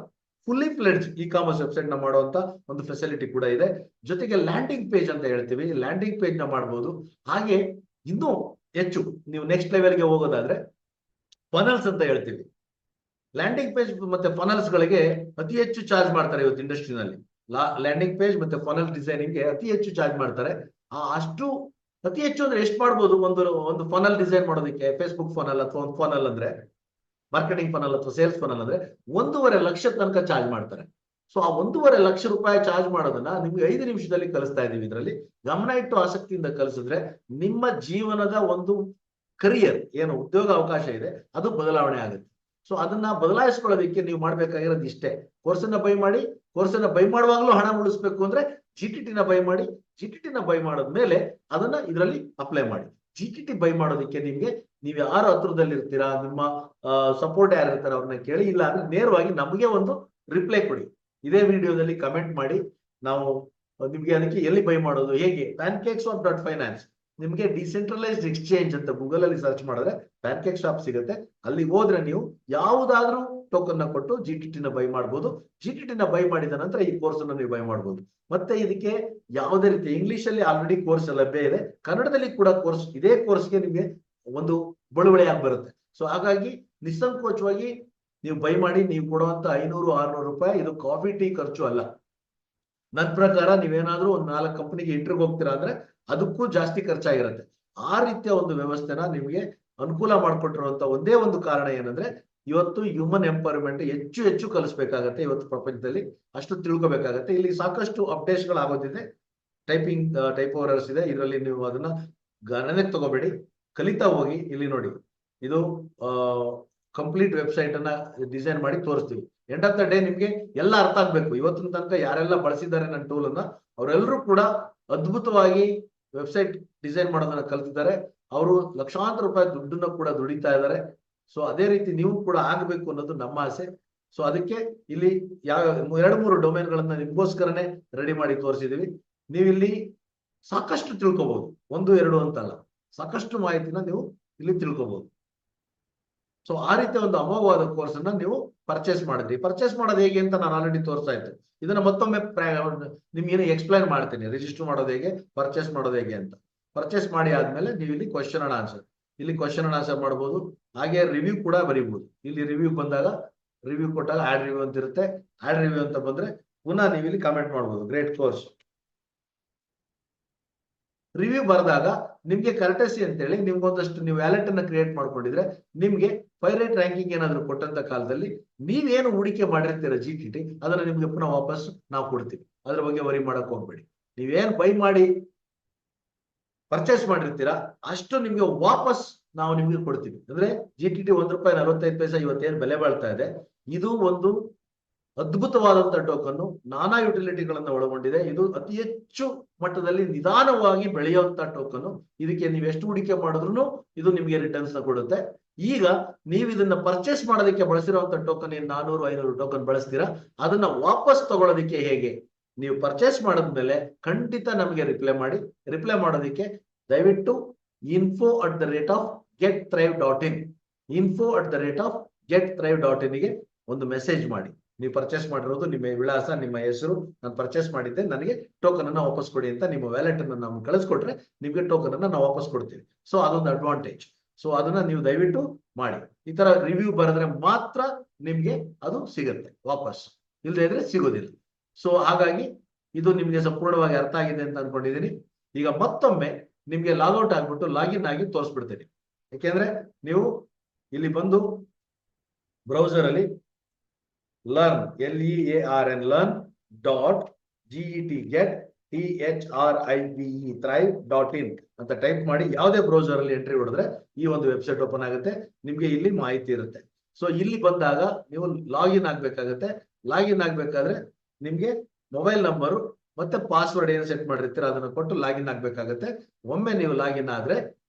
Speaker 1: ಫುಲ್ಲಿ ಫ್ಲೆಡ್ಜ್ ಇ-ಕಾಮರ್ಸ್ ವೆಬ್ಸೈಟ್ ನ ಮಾಡುವಂತ ಒಂದು ಫೆಸಿಲಿಟಿ ಕೂಡ ಇದೆ. ಜೊತೆಗೆ ಲ್ಯಾಂಡಿಂಗ್ ಪೇಜ್ ಅಂತ ಹೇಳ್ತೀವಿ, ಲ್ಯಾಂಡಿಂಗ್ ಪೇಜ್ ನ ಮಾಡಬಹುದು. ಹಾಗೆ ಇನ್ನೂ ಹೆಚ್ಚು ನೀವು ನೆಕ್ಸ್ಟ್ ಲೆವೆಲ್ಗೆ ಹೋಗೋದಾದ್ರೆ ಫನಲ್ಸ್ ಅಂತ ಹೇಳ್ತೀವಿ. ಲ್ಯಾಂಡಿಂಗ್ ಪೇಜ್ ಮತ್ತೆ ಫನಲ್ಸ್ ಗಳಿಗೆ ಅತಿ ಹೆಚ್ಚು ಚಾರ್ಜ್ ಮಾಡ್ತಾರೆ ಇವತ್ತು ಇಂಡಸ್ಟ್ರಿನಲ್ಲಿ. ಲ್ಯಾಂಡಿಂಗ್ ಪೇಜ್ ಮತ್ತೆ ಫನಲ್ ಡಿಸೈನಿಂಗ್ ಗೆ ಅತಿ ಹೆಚ್ಚು ಚಾರ್ಜ್ ಮಾಡ್ತಾರೆ. ಅಷ್ಟು ಅತಿ ಹೆಚ್ಚು ಅಂದ್ರೆ ಎಷ್ಟು ಮಾಡ್ಬೋದು, ಒಂದು ಫನಲ್ ಡಿಸೈನ್ ಮಾಡೋದಕ್ಕೆ ಫೇಸ್ಬುಕ್ ಫನಲ್ ಅಥವಾ ಒಂದು ಫನಲ್ ಅಂದ್ರೆ ಮಾರ್ಕೆಟಿಂಗ್ ಫನಲ್ ಅಥವಾ ಸೇಲ್ಸ್ ಫನಲ್ ಅಂದ್ರೆ 1.5 ಲಕ್ಷ ತನಕ ಚಾರ್ಜ್ ಮಾಡ್ತಾರೆ. ಸೊ ಆ 1.5 ಲಕ್ಷ ರೂಪಾಯಿ ಚಾರ್ಜ್ ಮಾಡೋದನ್ನ ನಿಮ್ಗೆ 5 ನಿಮಿಷದಲ್ಲಿ ಕಲಿಸ್ತಾ ಇದೀವಿ. ಇದರಲ್ಲಿ ಗಮನ ಇಟ್ಟು ಆಸಕ್ತಿಯಿಂದ ಕಲಿಸಿದ್ರೆ ನಿಮ್ಮ ಜೀವನದ ಒಂದು ಕರಿಯರ್ ಏನು ಉದ್ಯೋಗ ಅವಕಾಶ ಇದೆ ಅದು ಬದಲಾವಣೆ ಆಗುತ್ತೆ. ಸೊ ಅದನ್ನ ಬದಲಾಯಿಸ್ಕೊಳ್ಳೋದಕ್ಕೆ ನೀವು ಮಾಡ್ಬೇಕಾಗಿರೋದು ಇಷ್ಟೇ, ಕೋರ್ಸನ್ನ ಬೈ ಮಾಡಿ. ಕೋರ್ಸನ್ನ ಬೈ ಮಾಡುವಾಗಲೂ ಹಣ ಉಳಿಸ್ಬೇಕು ಅಂದ್ರೆ GTT ನ ಬೈ ಮಾಡಿ. GTT ನ ಬೈ ಮಾಡಿದ್ಮೇಲೆ ಅದನ್ನ ಇದರಲ್ಲಿ ಅಪ್ಲೈ ಮಾಡಿ. GTT ಬೈ ಮಾಡೋದಕ್ಕೆ ನಿಮ್ಗೆ ನೀವು ಯಾರು ಹತ್ರದಲ್ಲಿ ಇರ್ತೀರಾ, ನಿಮ್ಮ ಸಪೋರ್ಟ್ ಯಾರು ಇರ್ತಾರೆ ಅವ್ರನ್ನ ಕೇಳಿ, ಇಲ್ಲ ಅಂದ್ರೆ ನೇರವಾಗಿ ನಮಗೆ ಒಂದು ರಿಪ್ಲೈ ಕೊಡಿ. ಇದೇ ವಿಡಿಯೋದಲ್ಲಿ ಕಮೆಂಟ್ ಮಾಡಿ, ನಾವು ನಿಮ್ಗೆ ಅದಕ್ಕೆ ಎಲ್ಲಿ ಬೈ ಮಾಡೋದು ಹೇಗೆ, pancakeswap.finance ನಿಮ್ಗೆ ಡಿಸೆಂಟ್ರಲೈಸ್ಡ್ ಎಕ್ಸ್ಚೇಂಜ್ ಅಂತ ಗೂಗಲ್ ಅಲ್ಲಿ ಸರ್ಚ್ ಮಾಡಿದ್ರೆ ಪ್ಯಾನ್ಕೇಕ್ ಶಾಪ್ ಸಿಗುತ್ತೆ. ಅಲ್ಲಿ ಹೋದ್ರೆ ನೀವು ಯಾವುದಾದ್ರೂ ಟೋಕನ್ ನ ಕೊಟ್ಟು GTT ನ ಬೈ ಮಾಡಬಹುದು. GTT ನ ಬೈ ಮಾಡಿದ ನಂತರ ಈ ಕೋರ್ಸ್ ಅನ್ನು ನೀವು ಬೈ ಮಾಡಬಹುದು. ಮತ್ತೆ ಇದಕ್ಕೆ ಯಾವುದೇ ರೀತಿ ಇಂಗ್ಲಿಷ್ ಅಲ್ಲಿ ಆಲ್ರೆಡಿ ಕೋರ್ಸ್ ಲಭ್ಯ ಇದೆ, ಕನ್ನಡದಲ್ಲಿ ಕೂಡ ಕೋರ್ಸ್, ಇದೇ ಕೋರ್ಸ್ಗೆ ನಿಮಗೆ ಒಂದು ಬಳುವಳಿಯಾಗಿ ಬರುತ್ತೆ. ಸೊ ಹಾಗಾಗಿ ನಿಸ್ಸಂಕೋಚವಾಗಿ ನೀವು ಬೈ ಮಾಡಿ. ನೀವು ಕೊಡುವಂತ 500-600 ರೂಪಾಯಿ ಇದು ಕಾಫಿ ಟೀ ಖರ್ಚು ಅಲ್ಲ. ನನ್ನ ಪ್ರಕಾರ ನೀವೇನಾದ್ರೂ ಒಂದು 4 ಕಂಪನಿಗೆ ಇಂಟರ್ವ್ಯೂ ಹೋಗ್ತೀರಾ ಅಂದ್ರೆ ಅದಕ್ಕೂ ಜಾಸ್ತಿ ಖರ್ಚಾಗಿರುತ್ತೆ. ಆ ರೀತಿಯ ಒಂದು ವ್ಯವಸ್ಥೆನ ನಿಮಗೆ ಅನುಕೂಲ ಮಾಡಿಕೊಟ್ಟಿರುವಂತ ಒಂದೇ ಒಂದು ಕಾರಣ ಏನಂದ್ರೆ ಇವತ್ತು ಹ್ಯೂಮನ್ ಎಂಪವರ್ಮೆಂಟ್ ಹೆಚ್ಚು ಕಲಿಸ್ಬೇಕಾಗತ್ತೆ. ಇವತ್ತು ಪ್ರಪಂಚದಲ್ಲಿ ಅಷ್ಟು ತಿಳ್ಕೊಬೇಕಾಗತ್ತೆ. ಇಲ್ಲಿ ಸಾಕಷ್ಟು ಅಪ್ಡೇಟ್ಸ್ಗಳು ಆಗೋದಿದೆ, ಟೈಪ್ ಓವರ್ಸ್ ಇದೆ. ಇದರಲ್ಲಿ ನೀವು ಅದನ್ನ ಗಣನೆಗೆ ತಗೋಬೇಡಿ, ಕಲಿತಾ ಹೋಗಿ. ಇಲ್ಲಿ ನೋಡಿ, ಇದು ಕಂಪ್ಲೀಟ್ ವೆಬ್ಸೈಟ್ ಅನ್ನ ಡಿಸೈನ್ ಮಾಡಿ ತೋರಿಸ್ತೀವಿ. ಎಂಡ್ ಆಫ್ ದ ಡೇ ನಿಮ್ಗೆ ಎಲ್ಲ ಅರ್ಥ ಆಗ್ಬೇಕು. ಇವತ್ತಿನ ತನಕ ಯಾರೆಲ್ಲ ಬಳಸಿದ್ದಾರೆ ನನ್ನ ಟೂಲ್ ಅನ್ನ ಅವರೆಲ್ಲರೂ ಕೂಡ ಅದ್ಭುತವಾಗಿ ವೆಬ್ಸೈಟ್ ಡಿಸೈನ್ ಮಾಡೋದನ್ನ ಕಲ್ತಿದ್ದಾರೆ. ಅವರು ಲಕ್ಷಾಂತರ ರೂಪಾಯಿ ದುಡ್ಡನ್ನ ಕೂಡ ದುಡಿತಾ ಇದ್ದಾರೆ. ಸೊ ಅದೇ ರೀತಿ ನೀವು ಕೂಡ ಆಗಬೇಕು ಅನ್ನೋದು ನಮ್ಮ ಆಸೆ. ಸೊ ಅದಕ್ಕೆ ಇಲ್ಲಿ ಯಾವ 2-3 ಡೊಮೇನ್ಗಳನ್ನ ನಿಮ್ಗೋಸ್ಕರನೇ ರೆಡಿ ಮಾಡಿ ತೋರಿಸಿದೀವಿ. ನೀವಿಲ್ಲಿ ಸಾಕಷ್ಟು ತಿಳ್ಕೊಬಹುದು, 1-2 ಅಂತಲ್ಲ, ಸಾಕಷ್ಟು ಮಾಹಿತಿನ ನೀವು ಇಲ್ಲಿ ತಿಳ್ಕೊಬಹುದು. ಸೊ ಆ ರೀತಿಯ ಒಂದು ಅಮೋಘವಾದ ಕೋರ್ಸ್ ಅನ್ನ ನೀವು ಪರ್ಚೇಸ್ ಮಾಡಿದ್ರಿ. ಪರ್ಚೇಸ್ ಮಾಡೋದು ಹೇಗೆ ಅಂತ ನಾನು ಆಲ್ರೆಡಿ ತೋರಿಸ್ತಾ ಇದ್ದೆ. ಇದನ್ನ ಮತ್ತೊಮ್ಮೆ ನಿಮ್ಗೆ ಎಕ್ಸ್ಪ್ಲೈನ್ ಮಾಡ್ತೀನಿ, ರಿಜಿಸ್ಟರ್ ಮಾಡೋದು ಹೇಗೆ, ಪರ್ಚೇಸ್ ಮಾಡೋದು ಹೇಗೆ ಅಂತ. ಪರ್ಚೇಸ್ ಮಾಡಿ ಆದ್ಮೇಲೆ ನೀವು ಇಲ್ಲಿ ಕ್ವಶನ್ ಅಂಡ್ ಆನ್ಸರ್, ಇಲ್ಲಿ ಕ್ವಶನ್ ಅಂಡ್ ಆನ್ಸರ್ ಮಾಡಬಹುದು. ಹಾಗೆ ರಿವ್ಯೂ ಕೂಡ ಬರೀಬಹುದು. ಇಲ್ಲಿ ರಿವ್ಯೂ ಬಂದಾಗ, ರಿವ್ಯೂ ಕೊಟ್ಟಾಗ ಆಡ್ ರಿವ್ಯೂ ಅಂತ ಇರುತ್ತೆ. ಆಡ್ ರಿವ್ಯೂ ಅಂತ ಬಂದ್ರೆ ಪುನಃ ನೀವು ಇಲ್ಲಿ ಕಮೆಂಟ್ ಮಾಡಬಹುದು, ಗ್ರೇಟ್ ಕೋರ್ಸ್. ರಿವ್ಯೂ ಬರೆದಾಗ ನಿಮ್ಗೆ ಕರ್ಟಸಿ ಅಂತೇಳಿ ನಿಮ್ಗೊಂದಷ್ಟು ನೀವು ವ್ಯಾಲೆಟ್ ಅನ್ನ ಕ್ರಿಯೇಟ್ ಮಾಡ್ಕೊಂಡಿದ್ರೆ ನಿಮ್ಗೆ ಪೈರೇಟ್ ರ್ಯಾಂಕಿಂಗ್ ಏನಾದ್ರು ಕೊಟ್ಟಂತ ಕಾಲದಲ್ಲಿ ನೀವೇನು ಹೂಡಿಕೆ ಮಾಡಿರ್ತೀರ GTT ಅದನ್ನ ನಿಮ್ಗೆ ಪುನಃ ವಾಪಸ್ ನಾವು ಕೊಡ್ತೀವಿ. ಅದ್ರ ಬಗ್ಗೆ ವರಿ ಮಾಡಕ್ ಹೋಗ್ಬೇಡಿ. ನೀವೇನ್ ಬೈ ಮಾಡಿ ಪರ್ಚೇಸ್ ಮಾಡಿರ್ತೀರಾ ಅಷ್ಟು ನಿಮ್ಗೆ ವಾಪಸ್ ನಾವು ನಿಮ್ಗೆ ಕೊಡ್ತೀವಿ. ಅಂದ್ರೆ GTT ₹1.45 ಇವತ್ತೇನು ಬೆಲೆ ಬಾಳ್ತಾ ಇದೆ, ಇದು ಒಂದು ಅದ್ಭುತವಾದಂತ ಟೋಕನ್, ನಾನಾ ಯುಟಿಲಿಟಿಗಳನ್ನ ಒಳಗೊಂಡಿದೆ. ಇದು ಅತಿ ಹೆಚ್ಚು ಮಟ್ಟದಲ್ಲಿ ನಿಧಾನವಾಗಿ ಬೆಳೆಯುವಂತ ಟೋಕನ್. ಇದಕ್ಕೆ ನೀವು ಎಷ್ಟು ಹೂಡಿಕೆ ಮಾಡಿದ್ರು ಇದು ನಿಮ್ಗೆ ರಿಟರ್ನ್ಸ್ ನ ಕೊಡುತ್ತೆ. ಈಗ ನೀವು ಇದನ್ನ ಪರ್ಚೇಸ್ ಮಾಡೋದಕ್ಕೆ ಬಳಸಿರುವಂತ ಟೋಕನ್ 400-500 ಟೋಕನ್ ಬಳಸ್ತೀರಾ, ಅದನ್ನ ವಾಪಸ್ ತಗೊಳ್ಳೋದಕ್ಕೆ ಹೇಗೆ, ನೀವು ಪರ್ಚೇಸ್ ಮಾಡಿದ್ಮೇಲೆ ಖಂಡಿತ ನಮಗೆ ರಿಪ್ಲೈ ಮಾಡಿ. ರಿಪ್ಲೈ ಮಾಡೋದಕ್ಕೆ ದಯವಿಟ್ಟು info@getthrive.in info@getthrive.in ಗೆ ಒಂದು ಮೆಸೇಜ್ ಮಾಡಿ. ನೀವು ಪರ್ಚೇಸ್ ಮಾಡಿರೋದು, ನಿಮ್ಮ ವಿಳಾಸ, ನಿಮ್ಮ ಹೆಸರು, ನಾನು ಪರ್ಚೇಸ್ ಮಾಡಿದ್ದೆ, ನನಗೆ ಟೋಕನ್ ಅನ್ನ ವಾಪಸ್ ಕೊಡಿ ಅಂತ ನಿಮ್ಮ ವ್ಯಾಲೆಟ್ ಅನ್ನ ನಾವು ಕಳಿಸ್ಕೊಟ್ರೆ ನಿಮ್ಗೆ ಟೋಕನ್ ಅನ್ನ ನಾವು ವಾಪಸ್ ಕೊಡ್ತೀವಿ. ಸೊ ಅದೊಂದು ಅಡ್ವಾಂಟೇಜ್. ಸೊ ಅದನ್ನ ನೀವು ದಯವಿಟ್ಟು ಮಾಡಿ. ಈ ತರ ರಿವ್ಯೂ ಬರೆದ್ರೆ ಮಾತ್ರ ನಿಮ್ಗೆ ಅದು ಸಿಗುತ್ತೆ ವಾಪಸ್, ಇಲ್ಲದೆ ಇದ್ರೆ ಸಿಗೋದಿಲ್ಲ. ಸೊ ಹಾಗಾಗಿ ಇದು ನಿಮ್ಗೆ ಸಂಪೂರ್ಣವಾಗಿ ಅರ್ಥ ಆಗಿದೆ ಅಂತ ಅನ್ಕೊಂಡಿದ್ದೀನಿ. ಈಗ ಮತ್ತೊಮ್ಮೆ ನಿಮ್ಗೆ ಲಾಗೌಟ್ ಆಗ್ಬಿಟ್ಟು ಲಾಗಿನ್ ಆಗಿ ತೋರಿಸ್ಬಿಡ್ತೀನಿ. ಯಾಕೆಂದ್ರೆ ನೀವು ಇಲ್ಲಿ ಬಂದು ಬ್ರೌಸರ್ ಅಲ್ಲಿ ಲರ್ನ್ learn.getthrive.in ಅಂತ ಟೈಪ್ ಮಾಡಿ ಯಾವುದೇ ಬ್ರೌಸರ್ ಅಲ್ಲಿ ಎಂಟ್ರಿ ಹೊಡೆದ್ರೆ ಈ ಒಂದು ವೆಬ್ಸೈಟ್ ಓಪನ್ ಆಗುತ್ತೆ. ನಿಮ್ಗೆ ಇಲ್ಲಿ ಮಾಹಿತಿ ಇರುತ್ತೆ. ಸೊ ಇಲ್ಲಿ ಬಂದಾಗ ನೀವು ಲಾಗಿನ್ ಆಗ್ಬೇಕಾಗತ್ತೆ. ಲಾಗಿನ್ ಆಗ್ಬೇಕಾದ್ರೆ ನಿಮ್ಗೆ ಮೊಬೈಲ್ ನಂಬರು ಮತ್ತೆ ಪಾಸ್ವರ್ಡ್ ಏನು ಸೆಟ್ ಮಾಡಿರ್ತೀರ ಅದನ್ನ ಕೊಟ್ಟು ಲಾಗಿನ್ ಆಗ್ಬೇಕಾಗತ್ತೆ. ಒಮ್ಮೆ ನೀವು ಲಾಗಿನ್ ಆದ್ರೆ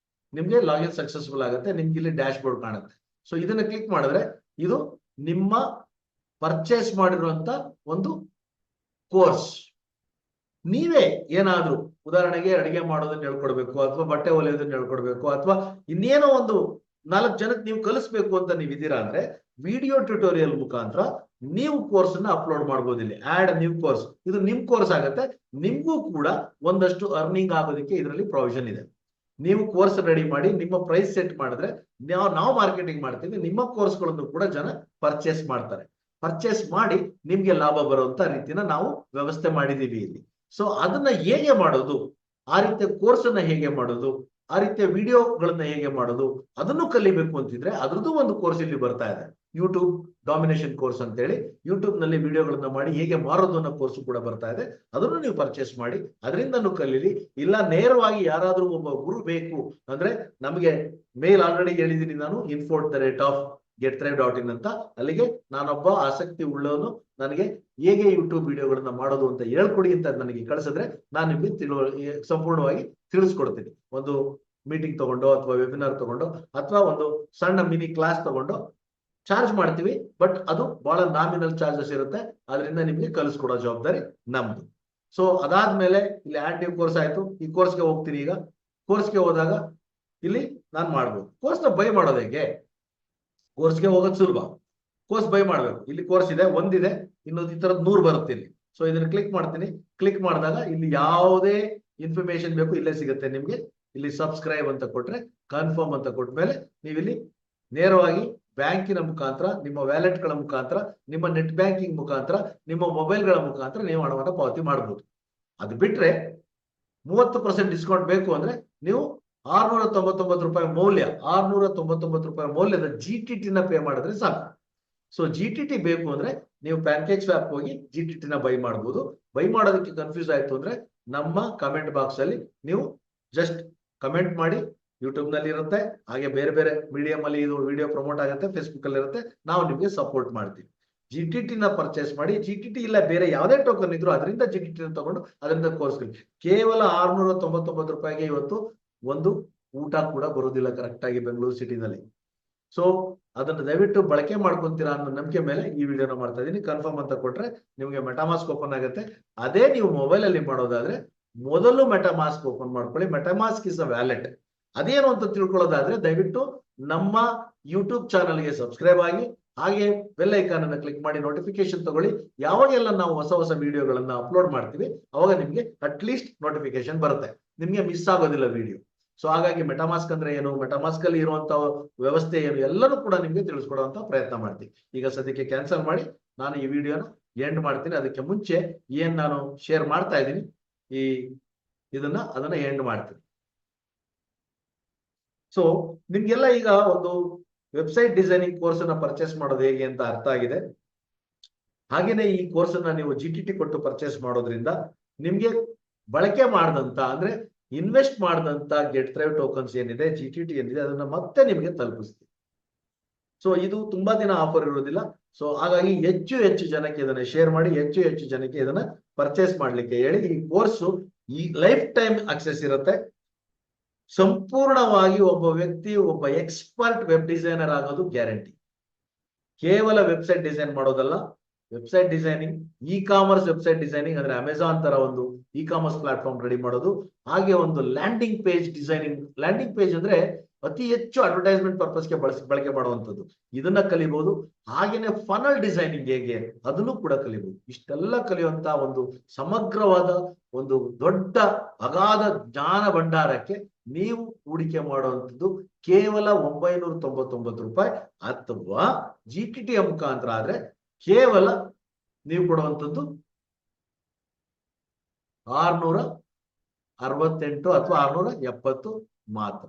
Speaker 1: ನಿಮ್ಗೆ ಲಾಗಿನ್ ಸಕ್ಸಸ್ಫುಲ್ ಆಗುತ್ತೆ. ನಿಮ್ಗೆ ಇಲ್ಲಿ ಡ್ಯಾಶ್ ಬೋರ್ಡ್ ಕಾಣುತ್ತೆ. ಸೊ ಇದನ್ನ ಕ್ಲಿಕ್ ಮಾಡಿದ್ರೆ ಇದು ನಿಮ್ಮ ಪರ್ಚೇಸ್ ಮಾಡಿರುವಂತ ಒಂದು ಕೋರ್ಸ್. ನೀವೇ ಏನಾದ್ರೂ ಉದಾಹರಣೆಗೆ ಅಡಿಗೆ ಮಾಡೋದನ್ನ ಹೇಳ್ಕೊಡ್ಬೇಕು, ಅಥವಾ ಬಟ್ಟೆ ಹೊಲಿಯೋದನ್ನ ಹೇಳ್ಕೊಡ್ಬೇಕು, ಅಥವಾ ಇನ್ನೇನೋ ಒಂದು 4 ಜನಕ್ಕೆ ನೀವು ಕಲಿಸ್ಬೇಕು ಅಂತ ನೀವು ಇದೀರಾ ಅಂದ್ರೆ ವಿಡಿಯೋ ಟ್ಯುಟೋರಿಯಲ್ ಮುಖಾಂತರ ನೀವು ಕೋರ್ಸ್ ಅನ್ನ ಅಪ್ಲೋಡ್ ಮಾಡಬಹುದು. ಇಲ್ಲಿ ಆಡ್ ನ್ಯೂ ಕೋರ್ಸ್, ಇದು ನಿಮ್ ಕೋರ್ಸ್ ಆಗುತ್ತೆ. ನಿಮ್ಗೂ ಕೂಡ ಒಂದಷ್ಟು ಅರ್ನಿಂಗ್ ಆಗೋದಕ್ಕೆ ಇದರಲ್ಲಿ ಪ್ರಾವಿಷನ್ ಇದೆ. ನೀವು ಕೋರ್ಸ್ ರೆಡಿ ಮಾಡಿ ನಿಮ್ಮ ಪ್ರೈಸ್ ಸೆಟ್ ಮಾಡಿದ್ರೆ ನಾವು ಮಾರ್ಕೆಟಿಂಗ್ ಮಾಡ್ತೀವಿ. ನಿಮ್ಮ ಕೋರ್ಸ್ಗಳನ್ನು ಕೂಡ ಜನ ಪರ್ಚೇಸ್ ಮಾಡ್ತಾರೆ. ಪರ್ಚೇಸ್ ಮಾಡಿ ನಿಮ್ಗೆ ಲಾಭ ಬರುವಂತ ರೀತಿನ ನಾವು ವ್ಯವಸ್ಥೆ ಮಾಡಿದೀವಿ ಇಲ್ಲಿ. ಸೊ ಅದನ್ನ ಹೇಗೆ ಮಾಡೋದು, ಆ ರೀತಿಯ ಕೋರ್ಸ್ ಅನ್ನ ಹೇಗೆ ಮಾಡೋದು, ಆ ರೀತಿಯ ವಿಡಿಯೋಗಳನ್ನ ಹೇಗೆ ಮಾಡೋದು, ಅದನ್ನು ಕಲಿಬೇಕು ಅಂತಿದ್ರೆ ಅದ್ರದ್ದು ಒಂದು ಕೋರ್ಸ್ ಇಲ್ಲಿ ಬರ್ತಾ ಇದೆ. ಯೂಟ್ಯೂಬ್ ಡಾಮಿನೇಷನ್ ಕೋರ್ಸ್ ಅಂತೇಳಿ ಯೂಟ್ಯೂಬ್ ನಲ್ಲಿ ವಿಡಿಯೋಗಳನ್ನ ಮಾಡಿ ಹೇಗೆ ಮಾರೋದು ಅನ್ನೋ ಕೋರ್ಸ್ ಕೂಡ ಬರ್ತಾ ಇದೆ. ಅದನ್ನು ನೀವು ಪರ್ಚೇಸ್ ಮಾಡಿ ಅದರಿಂದನೂ ಕಲೀಲಿ. ಇಲ್ಲ ನೇರವಾಗಿ ಯಾರಾದ್ರೂ ಒಬ್ಬ ಗುರು ಬೇಕು ಅಂದ್ರೆ ನಮಗೆ ಮೇಲ್ ಆಲ್ರೆಡಿ ಹೇಳಿದೀನಿ ನಾನು, info@getthrive.in ಅಂತ. ಅಲ್ಲಿಗೆ ನಾನೊಬ್ಬ ಆಸಕ್ತಿ ಉಳ್ಳವನು, ನನಗೆ ಹೇಗೆ ಯೂಟ್ಯೂಬ್ ವಿಡಿಯೋಗಳನ್ನ ಮಾಡೋದು ಅಂತ ಹೇಳ್ಕೊಡಿ ಅಂತ ನನಗೆ ಕಳಿಸಿದ್ರೆ ನಾನು ನಿಮ್ಗೆ ಸಂಪೂರ್ಣವಾಗಿ ತಿಳಿಸ್ಕೊಡ್ತೀನಿ. ಒಂದು ಮೀಟಿಂಗ್ ತಗೊಂಡು ಅಥವಾ ವೆಬಿನಾರ್ ತಗೊಂಡು ಅಥವಾ ಒಂದು ಸಣ್ಣ ಮಿನಿ ಕ್ಲಾಸ್ ತಗೊಂಡು ಚಾರ್ಜ್ ಮಾಡ್ತೀವಿ. ಬಟ್ ಅದು ಬಹಳ ನಾಮಿನಲ್ ಚಾರ್ಜಸ್ ಇರುತ್ತೆ. ಅದರಿಂದ ನಿಮ್ಗೆ ಕಲಿಸ್ಕೊಡೋ ಜವಾಬ್ದಾರಿ ನಮ್ದು. ಸೊ ಅದಾದ್ಮೇಲೆ ಇಲ್ಲಿ ಆಡ್ ನ್ಯೂ ಕೋರ್ಸ್ ಆಯ್ತು. ಈ ಕೋರ್ಸ್ಗೆ ಹೋಗ್ತೀನಿ. ಈಗ ಕೋರ್ಸ್ಗೆ ಹೋದಾಗ ಇಲ್ಲಿ ನಾನು ಮಾಡ್ಬೋದು. ಕೋರ್ಸ್ನ ಬೈ ಮಾಡೋದು ಹೇಗೆ? ಕೋರ್ಸ್ಗೆ ಹೋಗೋದು ಸುಲಭ. ಕೋರ್ಸ್ ಬೈ ಮಾಡ್ಬೇಕು. ಇಲ್ಲಿ ಕೋರ್ಸ್ ಇದೆ, ಒಂದಿದೆ, ಇನ್ನೊಂದು ಈ ತರದ್ 100 ಬರುತ್ತೆ ಇಲ್ಲಿ. ಸೊ ಇದನ್ನ ಕ್ಲಿಕ್ ಮಾಡ್ತೀನಿ. ಕ್ಲಿಕ್ ಮಾಡಿದಾಗ ಇಲ್ಲಿ ಯಾವುದೇ ಇನ್ಫಾರ್ಮೇಶನ್ ಬೇಕು ಇಲ್ಲೇ ಸಿಗುತ್ತೆ ನಿಮ್ಗೆ. ಇಲ್ಲಿ ಸಬ್ಸ್ಕ್ರೈಬ್ ಅಂತ ಕೊಟ್ರೆ, ಕನ್ಫರ್ಮ್ ಅಂತ ಕೊಟ್ಮೇಲೆ ನೀವಿಲ್ಲಿ ನೇರವಾಗಿ ಬ್ಯಾಂಕಿನ ಮುಖಾಂತರ, ನಿಮ್ಮ ವ್ಯಾಲೆಟ್ಗಳ ಮುಖಾಂತರ, ನಿಮ್ಮ ನೆಟ್ ಬ್ಯಾಂಕಿಂಗ್ ಮುಖಾಂತರ, ನಿಮ್ಮ ಮೊಬೈಲ್ಗಳ ಮುಖಾಂತರ ನೀವು ಹಣವನ್ನು ಪಾವತಿ ಮಾಡಬಹುದು. ಅದು ಬಿಟ್ರೆ 30% ಡಿಸ್ಕೌಂಟ್ ಬೇಕು ಅಂದ್ರೆ ನೀವು ₹699 ಮೌಲ್ಯ, ₹699 ಮೌಲ್ಯದ GTT ನ ಪೇ ಮಾಡಿದ್ರೆ ಸಾಕು. ಸೊ GTT ಬೇಕು ಅಂದ್ರೆ ನೀವು ಪ್ಯಾನ್ಕೇಕ್ ಸ್ವ್ಯಾಪ್ ಹೋಗಿ GTT ನ ಬೈ ಮಾಡಬಹುದು. ಬೈ ಮಾಡೋದಕ್ಕೆ ಕನ್ಫ್ಯೂಸ್ ಆಯ್ತು ಅಂದ್ರೆ ನಮ್ಮ ಕಮೆಂಟ್ ಬಾಕ್ಸ್ ಅಲ್ಲಿ ನೀವು ಜಸ್ಟ್ ಕಮೆಂಟ್ ಮಾಡಿ. ಯೂಟ್ಯೂಬ್ ನಲ್ಲಿ ಇರುತ್ತೆ, ಹಾಗೆ ಬೇರೆ ಬೇರೆ ಮೀಡಿಯಂ ಅಲ್ಲಿ ಇದು ವಿಡಿಯೋ ಪ್ರಮೋಟ್ ಆಗುತ್ತೆ, ಫೇಸ್ಬುಕ್ ಅಲ್ಲಿ ಇರುತ್ತೆ. ನಾವು ನಿಮ್ಗೆ ಸಪೋರ್ಟ್ ಮಾಡ್ತೀವಿ. GTT ನ ಪರ್ಚೇಸ್ ಮಾಡಿ. GTT ಇಲ್ಲ ಬೇರೆ ಯಾವುದೇ ಟೋಕನ್ ಇದ್ರು ಅದರಿಂದ GTT ತಗೊಂಡು ಅದರಿಂದ ಕೋರ್ಸ್ ಕೇವಲ 699 ರೂಪಾಯಿಗೆ ಇವತ್ತು ಒಂದು ಊಟ ಕೂಡ ಬರೋದಿಲ್ಲ ಕರೆಕ್ಟ್ ಆಗಿ ಬೆಂಗಳೂರು ಸಿಟಿನಲ್ಲಿ. ಸೊ ಅದನ್ನು ದಯವಿಟ್ಟು ಬಳಕೆ ಮಾಡ್ಕೊಂತೀರಾ ಅನ್ನೋ ನಂಬಿಕೆ ಮೇಲೆ ಈ ವಿಡಿಯೋನ ಮಾಡ್ತಾ ಇದೀನಿ. ಕನ್ಫರ್ಮ್ ಅಂತ ಕೊಟ್ರೆ ನಿಮಗೆ ಮೆಟಾಮಾಸ್ಕ್ ಓಪನ್ ಆಗುತ್ತೆ. ಅದೇ ನೀವು ಮೊಬೈಲ್ ಅಲ್ಲಿ ಮಾಡೋದಾದ್ರೆ ಮೊದಲು ಮೆಟಾಮಾಸ್ಕ್ ಓಪನ್ ಮಾಡ್ಕೊಳ್ಳಿ. MetaMask is a wallet. ಅದೇನು ಅಂತ ತಿಳ್ಕೊಳ್ಳೋದಾದ್ರೆ ದಯವಿಟ್ಟು ನಮ್ಮ ಯೂಟ್ಯೂಬ್ ಚಾನಲ್ಗೆ ಸಬ್ಸ್ಕ್ರೈಬ್ ಆಗಿ, ಹಾಗೆ ಬೆಲ್ ಐಕಾನ್ ಅನ್ನು ಕ್ಲಿಕ್ ಮಾಡಿ ನೋಟಿಫಿಕೇಶನ್ ತಗೊಳ್ಳಿ. ಯಾವಾಗೆಲ್ಲ ನಾವು ಹೊಸ ಹೊಸ ವಿಡಿಯೋಗಳನ್ನ ಅಪ್ಲೋಡ್ ಮಾಡ್ತೀವಿ ಅವಾಗ ನಿಮ್ಗೆ ಅಟ್ಲೀಸ್ಟ್ ನೋಟಿಫಿಕೇಶನ್ ಬರುತ್ತೆ, ನಿಮ್ಗೆ ಮಿಸ್ ಆಗೋದಿಲ್ಲ ವಿಡಿಯೋ. ಸೊ ಹಾಗಾಗಿ ಮೆಟಾಮಾಸ್ಕ್ ಅಂದ್ರೆ ಏನು, ಮೆಟಾಮಾಸ್ಕ್ ಅಲ್ಲಿ ಇರುವಂತ ವ್ಯವಸ್ಥೆ ಏನು, ಎಲ್ಲರೂ ಕೂಡ ನಿಮ್ಗೆ ತಿಳಿಸ್ಕೊಡುವಂತ ಪ್ರಯತ್ನ ಮಾಡ್ತೀವಿ. ಈಗ ಸದ್ಯಕ್ಕೆ ಕ್ಯಾನ್ಸಲ್ ಮಾಡಿ ನಾನು ಈ ವಿಡಿಯೋನ ಎಂಡ್ ಮಾಡ್ತೀನಿ. ಅದಕ್ಕೆ ಮುಂಚೆ ಏನ್ ನಾನು ಶೇರ್ ಮಾಡ್ತಾ ಇದ್ದೀನಿ ಅದನ್ನ ಎಂಡ್ ಮಾಡ್ತೀನಿ. ಸೊ ನಿಮ್ಗೆಲ್ಲ ಈಗ ಒಂದು ವೆಬ್ಸೈಟ್ ಡಿಸೈನಿಂಗ್ ಕೋರ್ಸ್ ಅನ್ನ ಪರ್ಚೇಸ್ ಮಾಡೋದು ಹೇಗೆ ಅಂತ ಅರ್ಥ ಆಗಿದೆ. ಹಾಗೇನೆ ಈ ಕೋರ್ಸ್ ಅನ್ನ ನೀವು GTT ಕೊಟ್ಟು ಪರ್ಚೇಸ್ ಮಾಡೋದ್ರಿಂದ ನಿಮ್ಗೆ ಬಳಕೆ ಮಾಡಿದಂತ ಅಂದ್ರೆ ಇನ್ವೆಸ್ಟ್ ಮಾಡಿದಂತ ಗೆಟ್ ಥ್ರೈವ್ ಟೋಕನ್ಸ್ ಏನಿದೆ, GTT ಏನಿದೆ, ಅದನ್ನ ಮತ್ತೆ ನಿಮಗೆ ತಲುಪಿಸ್ತೀವಿ. ಸೊ ಇದು ತುಂಬಾ ದಿನ ಆಫರ್ ಇರೋದಿಲ್ಲ. ಸೊ ಹಾಗಾಗಿ ಹೆಚ್ಚು ಹೆಚ್ಚು ಜನಕ್ಕೆ ಇದನ್ನ ಶೇರ್ ಮಾಡಿ, ಹೆಚ್ಚು ಹೆಚ್ಚು ಜನಕ್ಕೆ ಇದನ್ನ ಪರ್ಚೇಸ್ ಮಾಡ್ಲಿಕ್ಕೆ ಹೇಳಿ. ಈ ಕೋರ್ಸು ಈ ಲೈಫ್ ಟೈಮ್ ಅಕ್ಸೆಸ್ ಇರುತ್ತೆ. ಸಂಪೂರ್ಣವಾಗಿ ಒಬ್ಬ ವ್ಯಕ್ತಿ ಒಬ್ಬ ಎಕ್ಸ್ಪರ್ಟ್ ವೆಬ್ ಡಿಸೈನರ್ ಆಗೋದು ಗ್ಯಾರಂಟಿ. ಕೇವಲ ವೆಬ್ಸೈಟ್ ಡಿಸೈನ್ ಮಾಡೋದಲ್ಲ, website designing, commerce website designing ಅಂದ್ರೆ ಅಮೆಝಾನ್ ತರ ಒಂದು ಕಾಮರ್ಸ್ ಪ್ಲಾಟ್ಫಾರ್ಮ್ ರೆಡಿ ಮಾಡೋದು, ಹಾಗೆ ಒಂದು landing page designing. Landing page ಅಂದ್ರೆ ಅತಿ ಹೆಚ್ಚು ಅಡ್ವರ್ಟೈಸ್ಮೆಂಟ್ ಪರ್ಪಸ್ಗೆ ಬಳಕೆ ಮಾಡುವಂಥದ್ದು, ಇದನ್ನ ಕಲಿಬಹುದು. ಹಾಗೇನೆ ಫನಲ್ ಡಿಸೈನಿಂಗ್ ಹೇಗೆ ಅದನ್ನು ಕೂಡ ಕಲಿಬಹುದು. ಇಷ್ಟೆಲ್ಲ ಕಲಿಯುವಂತ ಒಂದು ಸಮಗ್ರವಾದ ಒಂದು ದೊಡ್ಡ ಅಗಾಧ ಜ್ಞಾನ ಭಂಡಾರಕ್ಕೆ ನೀವು ಹೂಡಿಕೆ ಮಾಡುವಂಥದ್ದು ಕೇವಲ 999 ರೂಪಾಯಿ, ಅಥವಾ GTT ಮುಖಾಂತರ ಆದ್ರೆ ಕೇವಲ ನೀವು ಕೊಡುವಂಥದ್ದು 668 ಅಥವಾ 670 ಮಾತ್ರ.